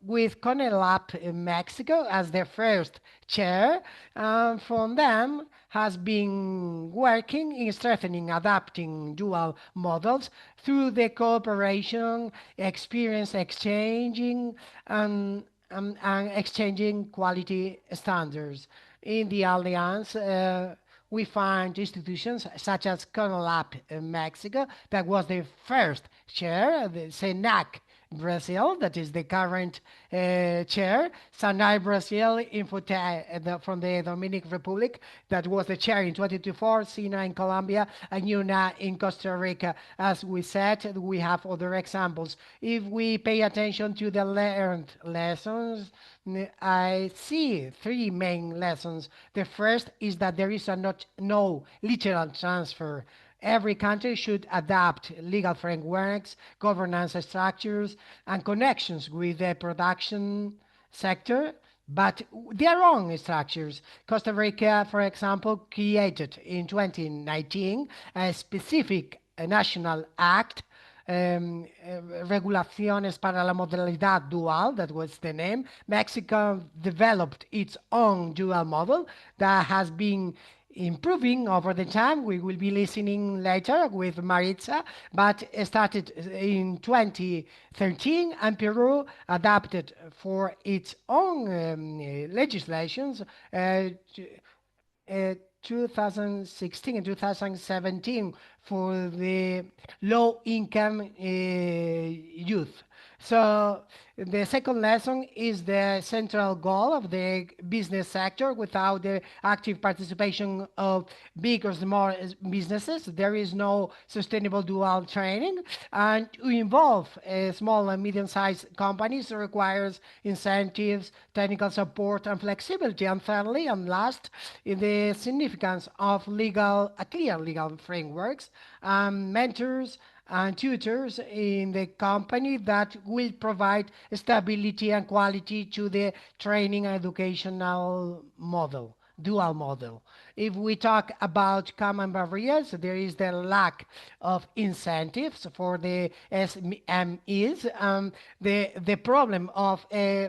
with CONALEP in Mexico as the first chair. From them has been working in strengthening, adapting dual models through the cooperation, experience exchanging, and exchanging quality standards. In the Alliance, we find institutions such as CONALEP in Mexico, that was the first chair, the SENAC Brazil, that is the current chair, SANAI Brazil, Infotech from the Dominican Republic, that was the chair in 2024, SINA in Colombia, and INA in Costa Rica. As we said, we have other examples. If we pay attention to the learned lessons, I see three main lessons. The first is that there is no literal transfer. Every country should adapt legal frameworks, governance structures, and connections with the production sector, but their own structures. Costa Rica, for example, created in 2019 a specific national act, Regulaciones para la Modalidad Dual, that was the name. Mexico developed its own dual model that has been improving over the time. We will be listening later with Maritza, but started in 2013, and Peru adapted for its own legislations 2016 and 2017 for the low-income youth. So the second lesson is the central goal of the business sector. Without the active participation of big or small businesses, there is no sustainable dual training. And to involve small and medium-sized companies requires incentives, technical support, and flexibility. And thirdly, and last, the significance of clear legal frameworks, mentors, and tutors in the company that will provide stability and quality to the training and educational model, dual model. If we talk about common barriers, there is the lack of incentives for the SMEs, the problem of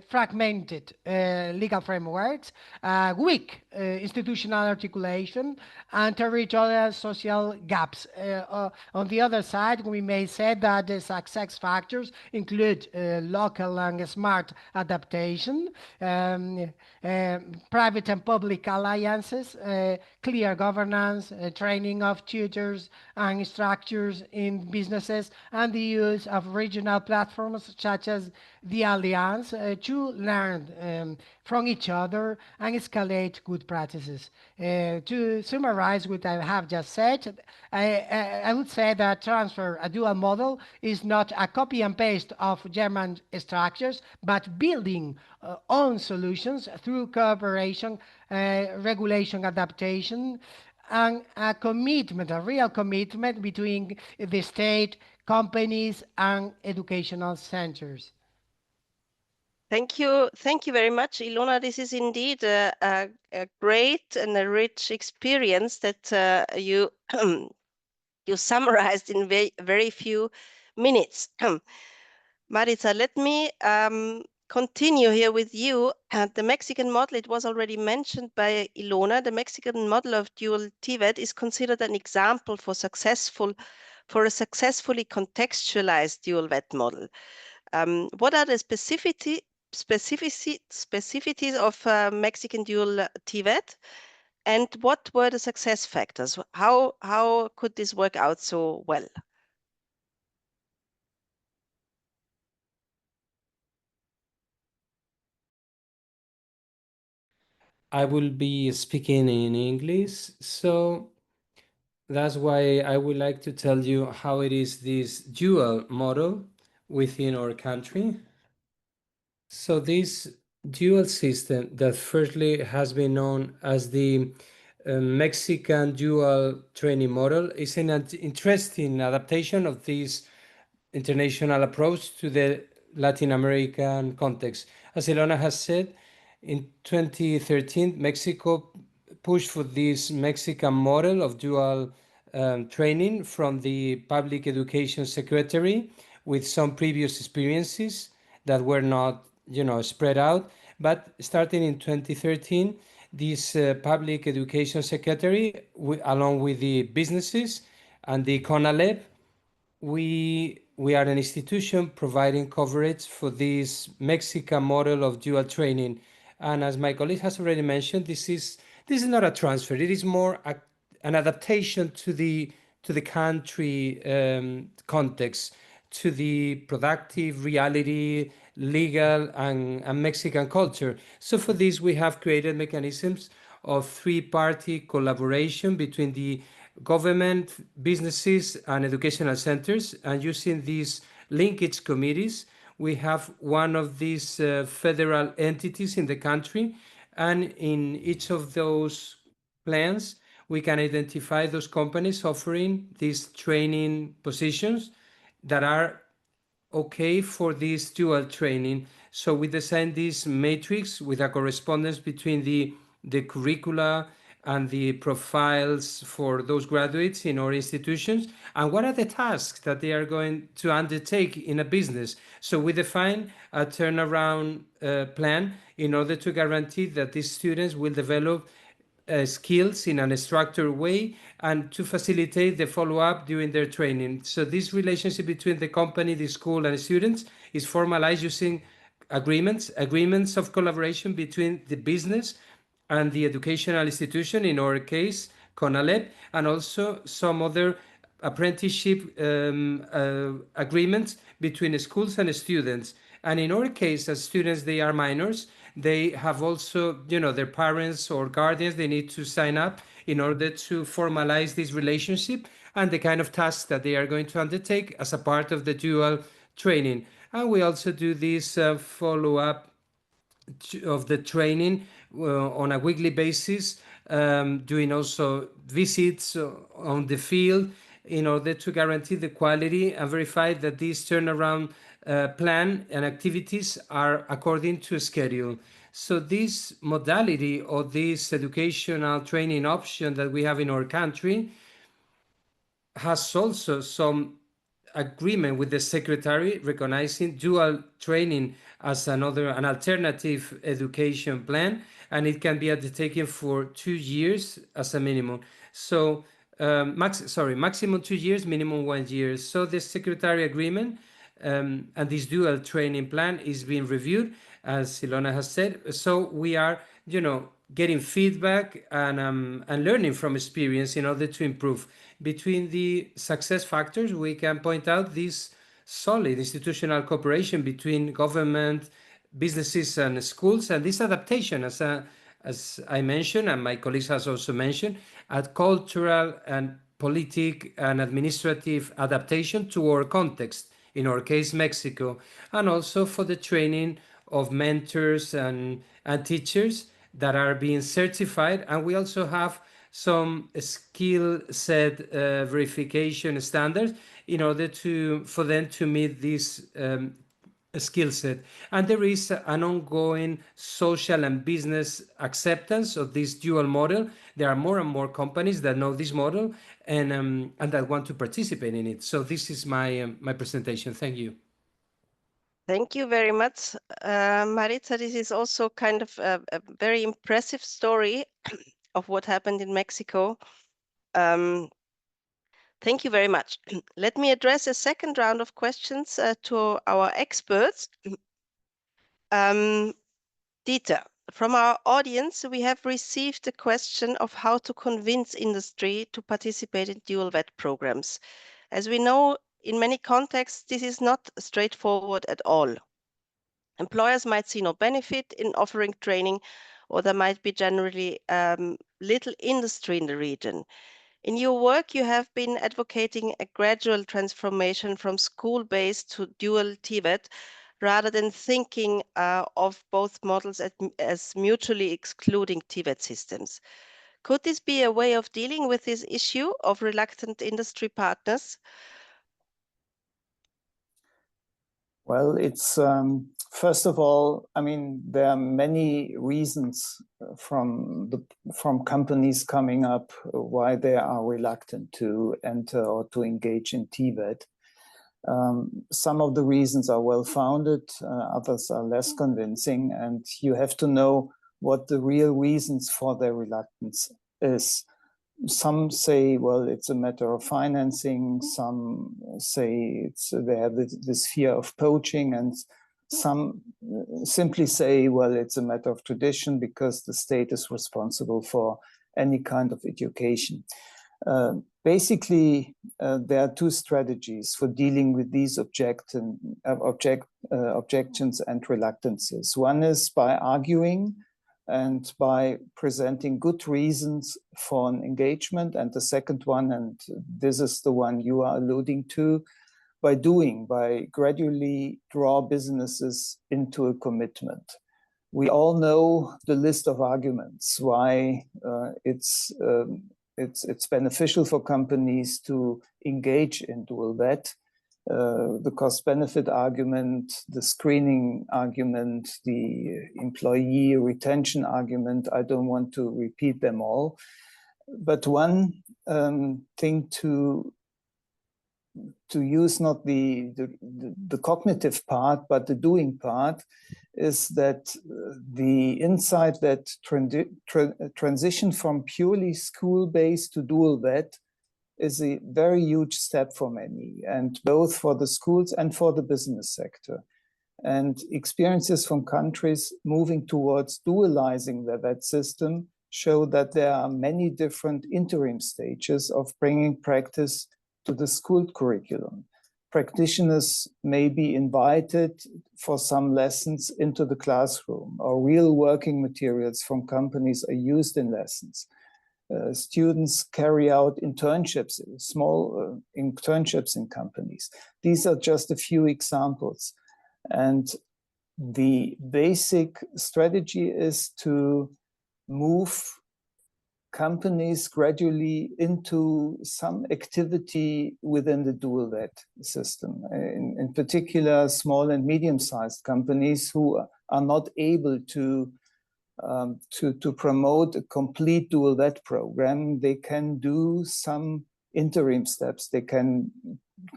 fragmented legal frameworks, weak institutional articulation, and territorial social gaps. On the other side, we may say that the success factors include local and smart adaptation, private and public alliances, clear governance, training of tutors and instructors in businesses, and the use of regional platforms such as the Alliance to learn from each other and escalate good practices. To summarize what I have just said, I would say that transfer a dual model is not a copy and paste of German structures, but building own solutions through cooperation, regulation adaptation, and a real commitment between the state, companies, and educational centers. Thank you very much, Ilona. This is indeed a great and a rich experience that you you summarized in very few minutes. Maritza, let me continue here with you. The Mexican model, it was already mentioned by Ilona, the Mexican model of dual TVET is considered an example for a successfully contextualized dual VET model. What are the specificities of Mexican dual TVET, and what were the success factors? How could this work out so well? I will be speaking in English, so that's why I would like to tell you how it is this dual model within our country. So this dual system that firstly has been known as the Mexican dual training model is an interesting adaptation of this international approach to the Latin American context. As Ilona has said, in 2013, Mexico pushed for this Mexican model of dual training from the Public Education Secretary with some previous experiences that were not, spread out. But starting in 2013, this Public Education Secretary, along with the businesses and the CONALEP, we are an institution providing coverage for this Mexican model of dual training. And as my colleague has already mentioned, this is not a transfer. It is more an adaptation to the country context, to the productive reality, legal and Mexican culture. So for this, we have created mechanisms of three-party collaboration between the government, businesses, and educational centers. And using these linkage committees, we have one of these federal entities in the country. And in each of those plans, we can identify those companies offering these training positions that are okay for this dual training. So we designed this matrix with a correspondence between the curricula and the profiles for those graduates in our institutions, and what are the tasks that they are going to undertake in a business. So we define a turnaround plan in order to guarantee that these students will develop skills in a structured way and to facilitate the follow-up during their training. So this relationship between the company, the school, and students is formalized using agreements of collaboration between the business and the educational institution, in our case, CONALEP, and also some other apprenticeship agreements between schools and students. And in our case, as students, they are minors. They have also, you know, their parents or guardians, they need to sign up in order to formalize this relationship and the kind of tasks that they are going to undertake as a part of the dual training. And we also do this follow-up of the training on a weekly basis, doing also visits on the field in order to guarantee the quality and verify that these turnaround plan and activities are according to schedule. So this modality or this educational training option that we have in our country has also some agreement with the secretary recognizing dual training as an alternative education plan, and it can be undertaken for 2 years as a minimum. So maximum 2 years, minimum 1 year. So the secretary agreement and this dual training plan is being reviewed, as Ilona has said. So we are, you know, getting feedback and learning from experience in order to improve. Between the success factors, we can point out this solid institutional cooperation between government, businesses, and schools, and this adaptation, as I mentioned, and my colleagues has also mentioned, at cultural and politic and administrative adaptation to our context, in our case, Mexico, and also for the training of mentors and teachers that are being certified. And we also have some skill set verification standards in order for them to meet this skill set. And there is an ongoing social and business acceptance of this dual model. There are more and more companies that know this model and that want to participate in it. So this is my presentation. Thank you. Thank you very much, Maritza. This is also kind of a very impressive story of what happened in Mexico. Thank you very much. Let me address a second round of questions to our experts. Dieter, from our audience, we have received a question of how to convince industry to participate in dual VET programs. As we know, in many contexts, this is not straightforward at all. Employers might see no benefit in offering training, or there might be generally little industry in the region. In your work, you have been advocating a gradual transformation from school-based to dual TVET, rather than thinking of both models as mutually excluding TVET systems. Could this be a way of dealing with this issue of reluctant industry partners? Well, it's first of all, I mean, there are many reasons from companies coming up why they are reluctant to enter or to engage in TVET. Some of the reasons are well-founded, others are less convincing, and you have to know what the real reasons for their reluctance is. Some say, well, it's a matter of financing. Some say they have this fear of poaching, and some simply say, well, it's a matter of tradition because the state is responsible for any kind of education. Basically, there are two strategies for dealing with these objections and reluctances. One is by arguing and by presenting good reasons for an engagement. And the second one, and this is the one you are alluding to, by gradually draw businesses into a commitment. We all know the list of arguments why it's beneficial for companies to engage in dual VET. The cost-benefit argument, the screening argument, the employee retention argument. I don't want to repeat them all. But one thing to use not the cognitive part, but the doing part, is that the insight that transition from purely school-based to dual VET is a very huge step for many, and both for the schools and for the business sector. And experiences from countries moving towards dualizing the VET system show that there are many different interim stages of bringing practice to the school curriculum. Practitioners may be invited for some lessons into the classroom, or real working materials from companies are used in lessons. Students carry out internships, small internships in companies. These are just a few examples. And the basic strategy is to move companies gradually into some activity within the dual VET system. In particular, small and medium-sized companies who are not able to promote a complete dual VET program, they can do some interim steps. They can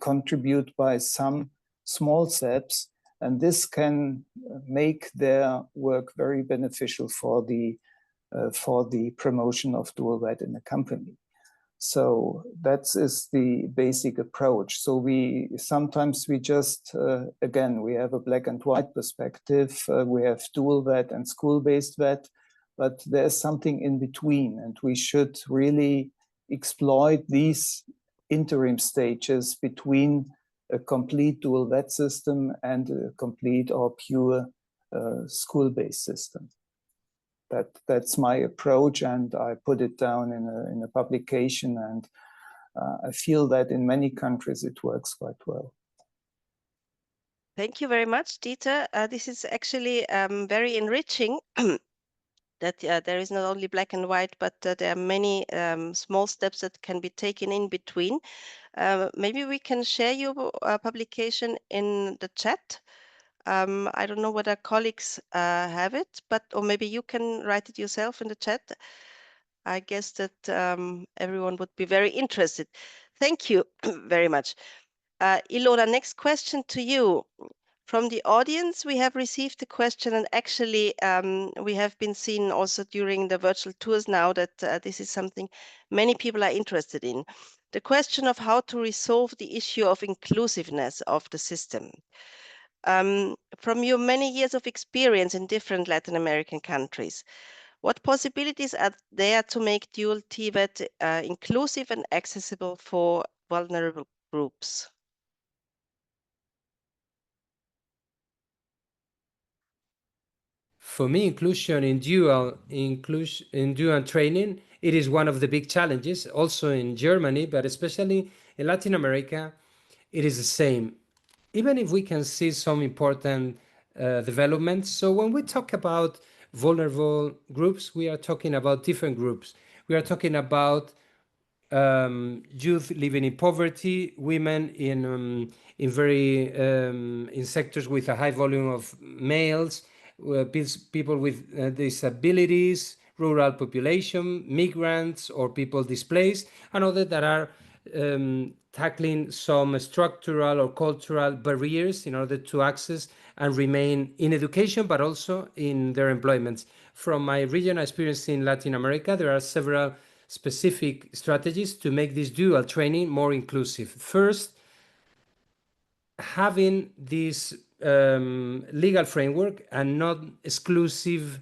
contribute by some small steps, and this can make their work very beneficial for the promotion of dual VET in a company. So that is the basic approach. So sometimes we just, again, we have a black and white perspective. We have dual VET and school-based VET, but there's something in between, and we should really exploit these interim stages between a complete dual VET system and a complete or pure school-based system. That's my approach, and I put it down in a publication, and I feel that in many countries it works quite well. Thank you very much, Dieter. This is actually very enriching that there is not only black and white, but there are many small steps that can be taken in between. Maybe we can share your publication in the chat. I don't know whether colleagues have it, or maybe you can write it yourself in the chat. I guess that everyone would be very interested. Thank you very much. Ilona, next question to you. From the audience, we have received a question, and actually we have been seeing also during the virtual tours now that this is something many people are interested in. The question of how to resolve the issue of inclusiveness of the system. From your many years of experience in different Latin American countries, what possibilities are there to make dual TVET inclusive and accessible for vulnerable groups? For me, inclusion in dual training, it is one of the big challenges, also in Germany, but especially in Latin America, it is the same. Even if we can see some important developments. So when we talk about vulnerable groups, we are talking about different groups. We are talking about youth living in poverty, women in sectors with a high volume of males, people with disabilities, rural population, migrants or people displaced, and others that are tackling some structural or cultural barriers in order to access and remain in education, but also in their employments. From my regional experience in Latin America, there are several specific strategies to make this dual training more inclusive. First, having this legal framework and not exclusive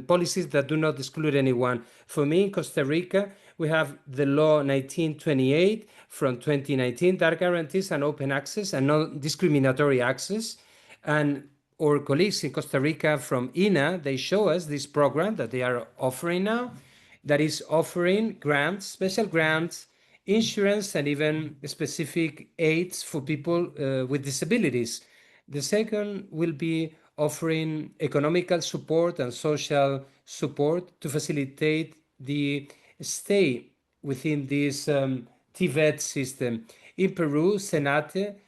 policies that do not exclude anyone. For me, in Costa Rica, we have the law 1928 from 2019 that guarantees an open access and non-discriminatory access. And our colleagues in Costa Rica from INA, they show us this program that they are offering now, that is offering grants, special grants, insurance, and even specific aids for people with disabilities. The second will be offering economical support and social support to facilitate the stay within this TVET system. In Peru, Senate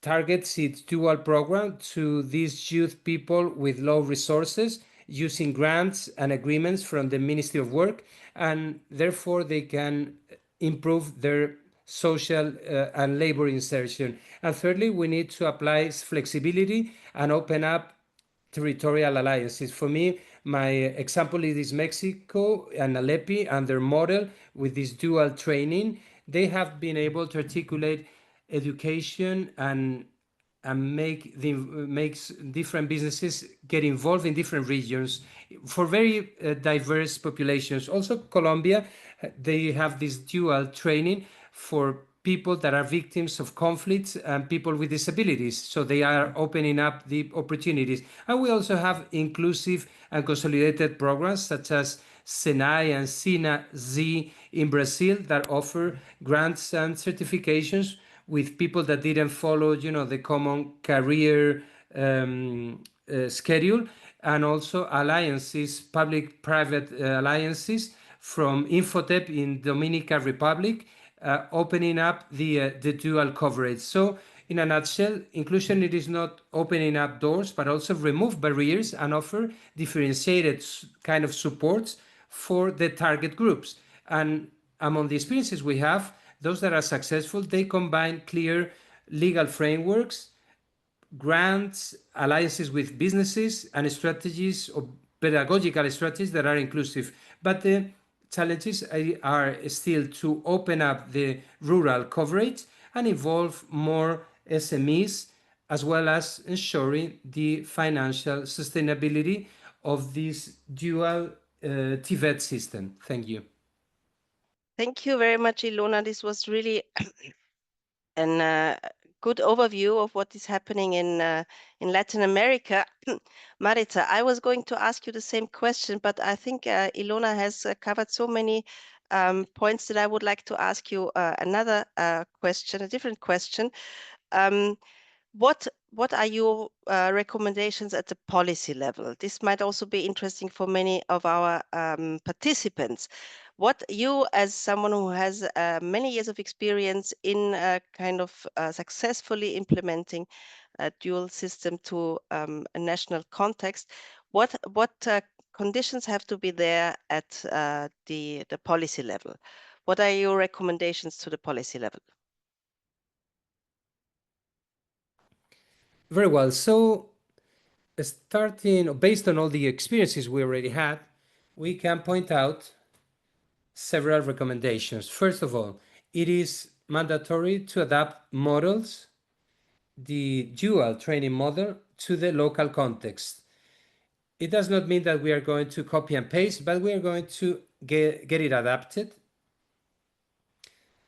targets its dual program to these youth people with low resources using grants and agreements from the Ministry of Work, and therefore they can improve their social and labor insertion. And thirdly, we need to apply flexibility and open up territorial alliances. For me, my example is Mexico and Alepi and their model with this dual training. They have been able to articulate education and makes different businesses get involved in different regions for very diverse populations. Also, Colombia they have this dual training for people that are victims of conflicts and people with disabilities. So they are opening up the opportunities. And we also have inclusive and consolidated programs such as SENAI and SINA-Z in Brazil that offer grants and certifications with people that didn't follow, the common career schedule, and also alliances, public-private alliances from Infotep in Dominican Republic, opening up the dual coverage. So in a nutshell, inclusion, it is not opening up doors, but also remove barriers and offer differentiated kind of supports for the target groups. And among the experiences we have, those that are successful, they combine clear legal frameworks, grants, alliances with businesses, and strategies or pedagogical strategies that are inclusive. But the challenges are still to open up the rural coverage and involve more SMEs, as well as ensuring the financial sustainability of this dual TVET system. Thank you. Thank you very much, Ilona. This was really a good overview of what is happening in Latin America. Maritza, I was going to ask you the same question, but I think Ilona has covered so many points that I would like to ask you another question, a different question. What are your recommendations at the policy level? This might also be interesting for many of our participants. What you, as someone who has many years of experience in kind of successfully implementing a dual system to a national context, what conditions have to be there at the policy level? What are your recommendations to the policy level? Very well. So starting based on all the experiences we already had, we can point out several recommendations. First of all, it is mandatory to adapt models, the dual training model, to the local context. It does not mean that we are going to copy and paste, but we are going to get it adapted.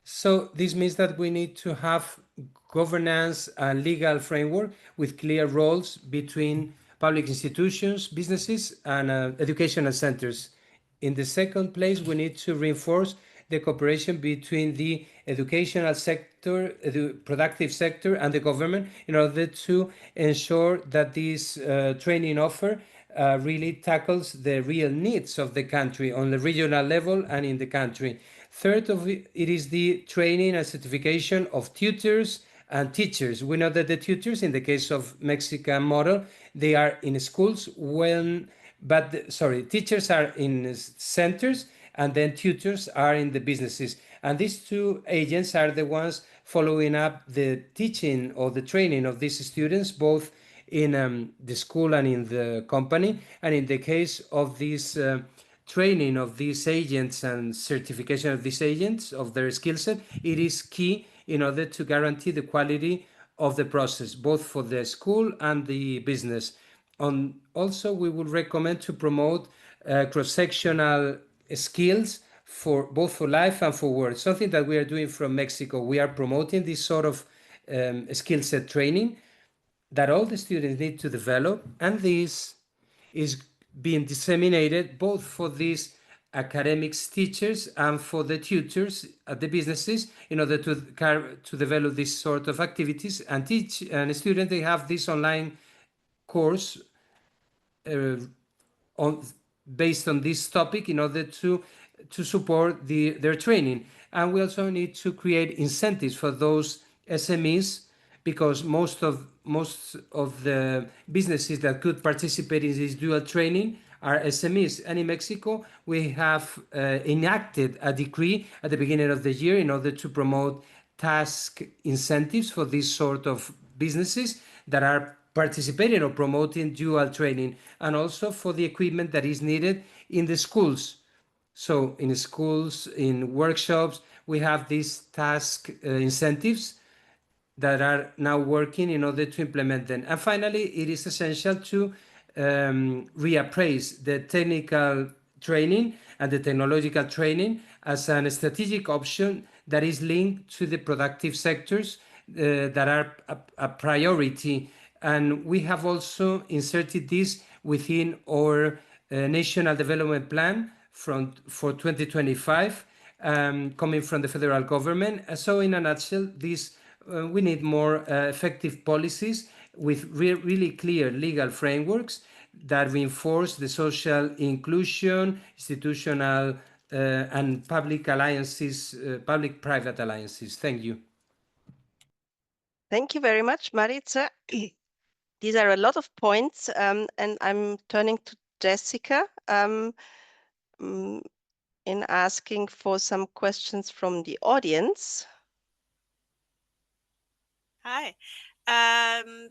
So this means that we need to have governance and legal framework with clear roles between public institutions, businesses, and educational centers. In the second place, we need to reinforce the cooperation between the educational sector, the productive sector, and the government in order to ensure that this training offer really tackles the real needs of the country on the regional level and in the country. Third of it is the training and certification of tutors and teachers. We know that the tutors, in the case of Mexican model, they are in schools teachers are in centers, and then tutors are in the businesses. And these two agents are the ones following up the teaching or the training of these students, both in the school and in the company. And in the case of this training of these agents and certification of these agents, of their skill set, it is key in order to guarantee the quality of the process, both for the school and the business. Also, we would recommend to promote cross-sectional skills for both for life and for work, something that we are doing from Mexico. We are promoting this sort of skill set training that all the students need to develop, and this is being disseminated both for these academics teachers and for the tutors at the businesses in order to develop this sort of activities and teach and students. They have this online course based on this topic in order to support their training. And we also need to create incentives for those SMEs, because most of the businesses that could participate in this dual training are SMEs. And in Mexico, we have enacted a decree at the beginning of the year in order to promote task incentives for these sort of businesses that are participating or promoting dual training, and also for the equipment that is needed in the schools. So in schools, in workshops, we have these task incentives that are now working in order to implement them. And finally, it is essential to reappraise the technical training and the technological training as a strategic option that is linked to the productive sectors that are a priority. And we have also inserted this within our National Development Plan for 2025, coming from the federal government. So in a nutshell, we need more effective policies with really clear legal frameworks that reinforce the social inclusion, institutional and public alliances, public-private alliances. Thank you. Thank you very much, Maritza. These are a lot of points, and I'm turning to Jessica in asking for some questions from the audience. Hi.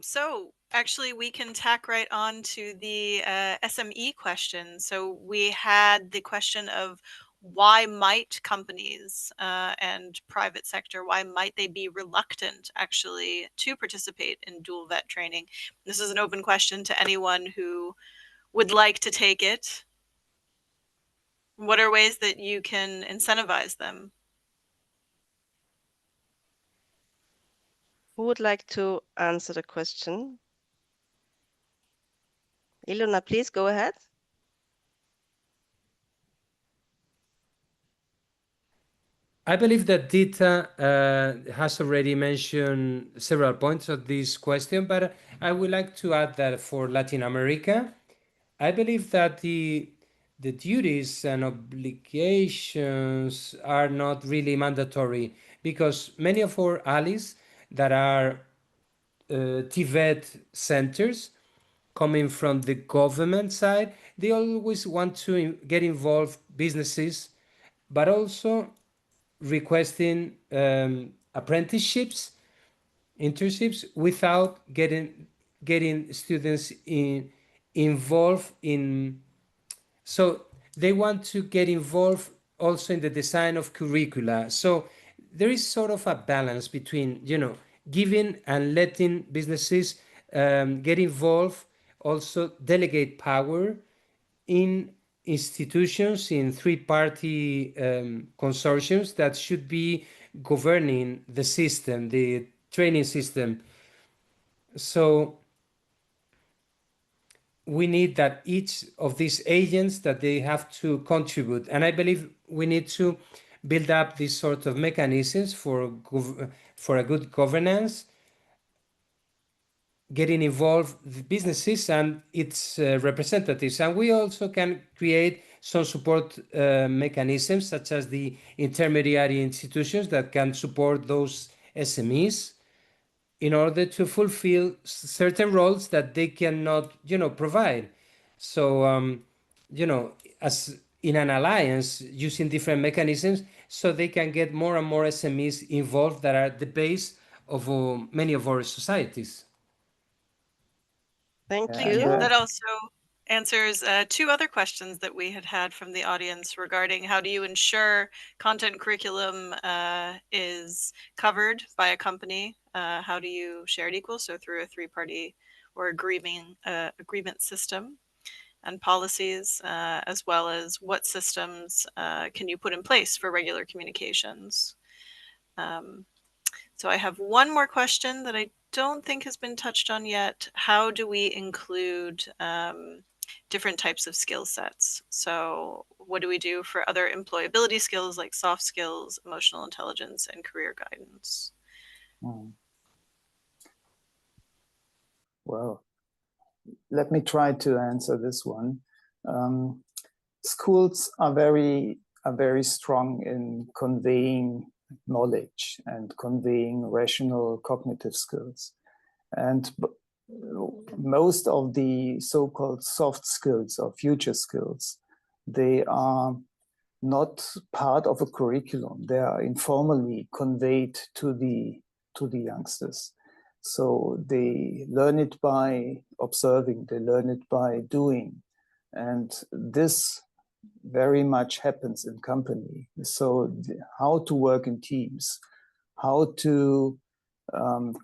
So actually we can tack right on to the SME question. So we had the question of why might companies and private sector, why might they be reluctant actually to participate in dual vet training? This is an open question to anyone who would like to take it. What are ways that you can incentivize them? Who would like to answer the question? Ilona, please go ahead. I believe that Dita has already mentioned several points of this question, but I would like to add that for Latin America, I believe that the duties and obligations are not really mandatory, because many of our allies that are TVET centers coming from the government side, they always want to get involved businesses, but also requesting apprenticeships, internships, without getting students involved in. So they want to get involved also in the design of curricula. So there is sort of a balance between, giving and letting businesses get involved, also delegate power in institutions, in three-party consortiums that should be governing the system, the training system. So we need that each of these agents that they have to contribute. And I believe we need to build up these sort of mechanisms for a good governance, getting involved the businesses and its representatives. And we also can create some support mechanisms, such as the intermediary institutions that can support those SMEs in order to fulfill certain roles that they cannot, provide. So, as in an alliance, using different mechanisms, so they can get more and more SMEs involved that are the base of many of our societies. Thank you. That also answers two other questions that we had from the audience regarding how do you ensure content curriculum is covered by a company? How do you share it equal? So through a three-party or agreement system and policies, as well as what systems can you put in place for regular communications? So I have one more question that I don't think has been touched on yet. How do we include different types of skill sets? So what do we do for other employability skills like soft skills, emotional intelligence, and career guidance? Well, let me try to answer this one. Schools are very strong in conveying knowledge and conveying rational cognitive skills. And most of the so-called soft skills or future skills, they are not part of a curriculum. They are informally conveyed to the youngsters. So they learn it by observing, they learn it by doing. And this very much happens in company. So how to work in teams, how to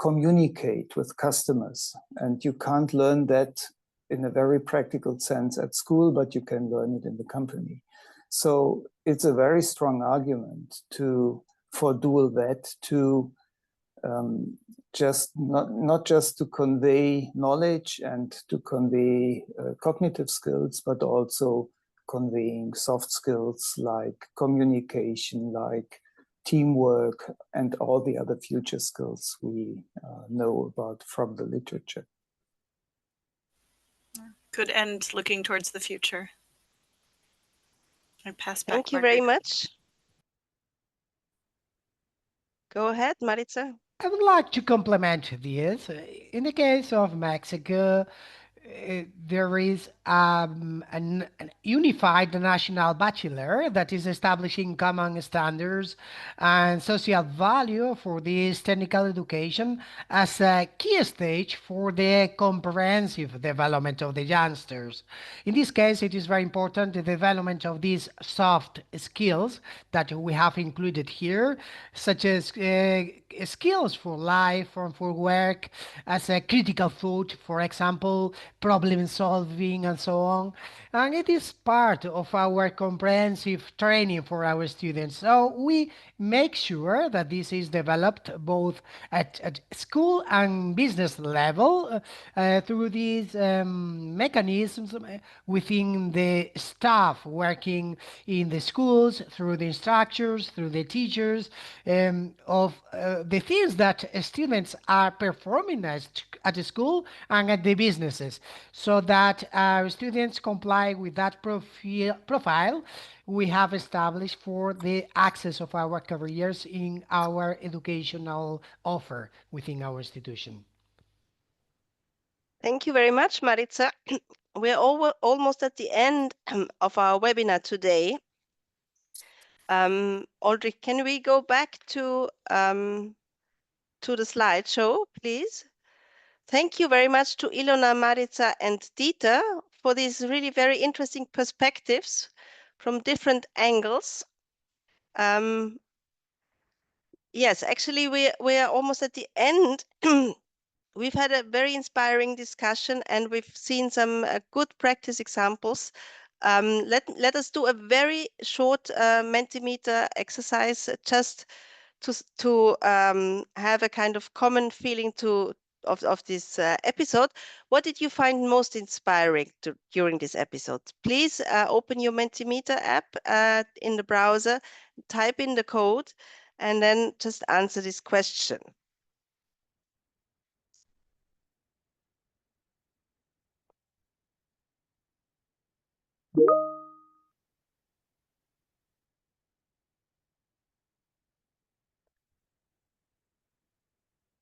communicate with customers. And you can't learn that in a very practical sense at school, but you can learn it in the company. So it's a very strong argument for dual VET to just not just to convey knowledge and to convey cognitive skills, but also conveying soft skills like communication, like teamwork, and all the other future skills we know about from the literature. Good end looking towards the future. I pass back. Thank you very much. Go ahead, Maritza. I would like to complement this. In the case of Mexico, there is an unified national bachelor that is establishing common standards and social value for this technical education as a key stage for the comprehensive development of the youngsters. In this case, it is very important the development of these soft skills that we have included here, such as skills for life and for work, as a critical thought, for example, problem solving and so on. And it is part of our comprehensive training for our students. So we make sure that this is developed both at school and business level through these mechanisms within the staff working in the schools, through the instructors, through the teachers, of the things that students are performing at the school and at the businesses, so that our students comply with that profile we have established for the access of our careers in our educational offer within our institution. Thank you very much, Maritza. We're almost at the end of our webinar today. Aldrich, can we go back to the slideshow, please? Thank you very much to Ilona, Maritza, and Dieter for these really very interesting perspectives from different angles. Yes, actually, we are almost at the end. We've had a very inspiring discussion, and we've seen some good practice examples. Let us do a very short Mentimeter exercise, just to have a kind of common feeling of this episode. What did you find most inspiring during this episode? Please open your Mentimeter app in the browser, type in the code, and then just answer this question.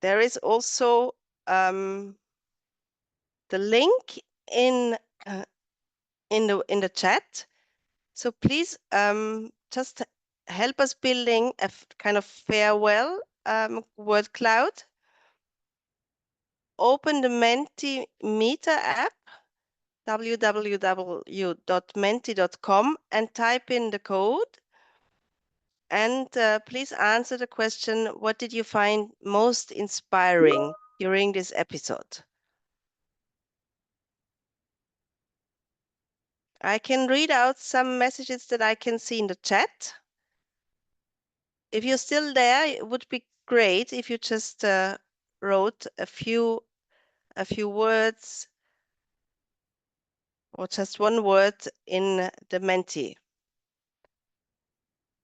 There is also the link in the chat. So please just help us building a kind of farewell word cloud. Open the Mentimeter app, www.menti.com, and type in the code. And please answer the question, what did you find most inspiring during this episode? I can read out some messages that I can see in the chat. If you're still there, it would be great if you just wrote a few words or just one word in the Menti.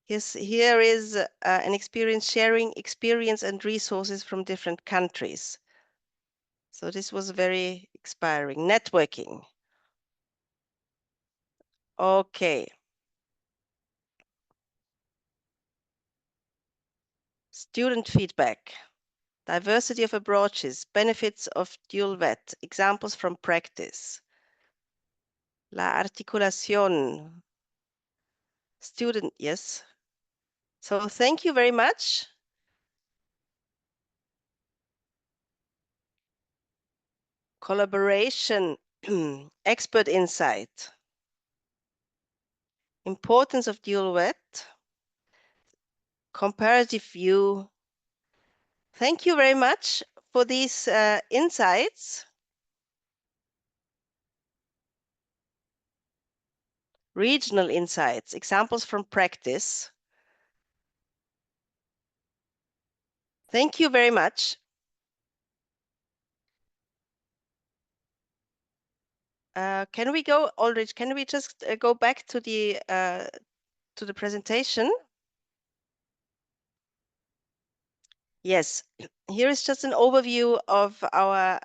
Here is an experience sharing experience and resources from different countries. So this was very inspiring. Networking. Okay. Student feedback. Diversity of approaches. Benefits of dual VET. Examples from practice. La articulación. Student, yes. So thank you very much. Collaboration, expert insight. Importance of dual VET. Comparative view. Thank you very much for these insights. regional insights, examples from practice. Thank you very much. Can we go, Ulrich, can we just go back to the presentation? Yes, here is just an overview of our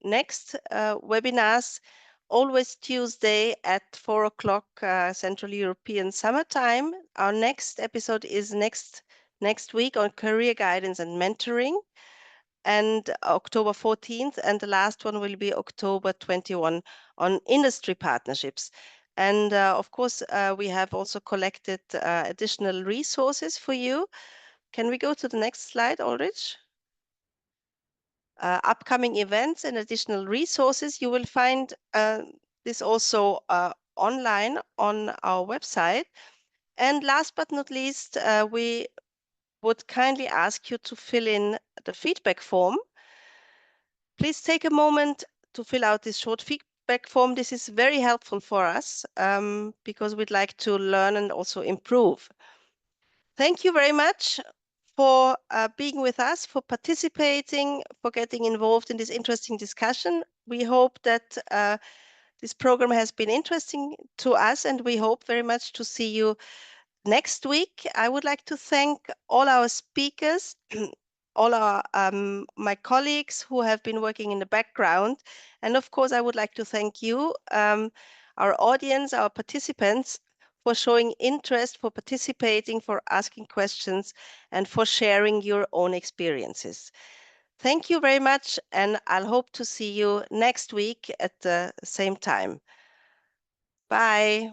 next webinars, always Tuesday at 4 o'clock Central European Summer Time. Our next episode is next week on career guidance and mentoring, and October 14th, and the last one will be October 21 on industry partnerships. And of course, we have also collected additional resources for you. Can we go to the next slide, Ulrich? Upcoming events and additional resources. You will find this also online on our website. And last but not least, we would kindly ask you to fill in the feedback form. Please take a moment to fill out this short feedback form. This is very helpful for us because we'd like to learn and also improve. Thank you very much for being with us, for participating, for getting involved in this interesting discussion. We hope that this program has been interesting to us, and we hope very much to see you next week. I would like to thank all our speakers, all our my colleagues who have been working in the background. And of course, I would like to thank you, our audience, our participants, for showing interest, for participating, for asking questions, and for sharing your own experiences. Thank you very much, and I'll hope to see you next week at the same time. Bye.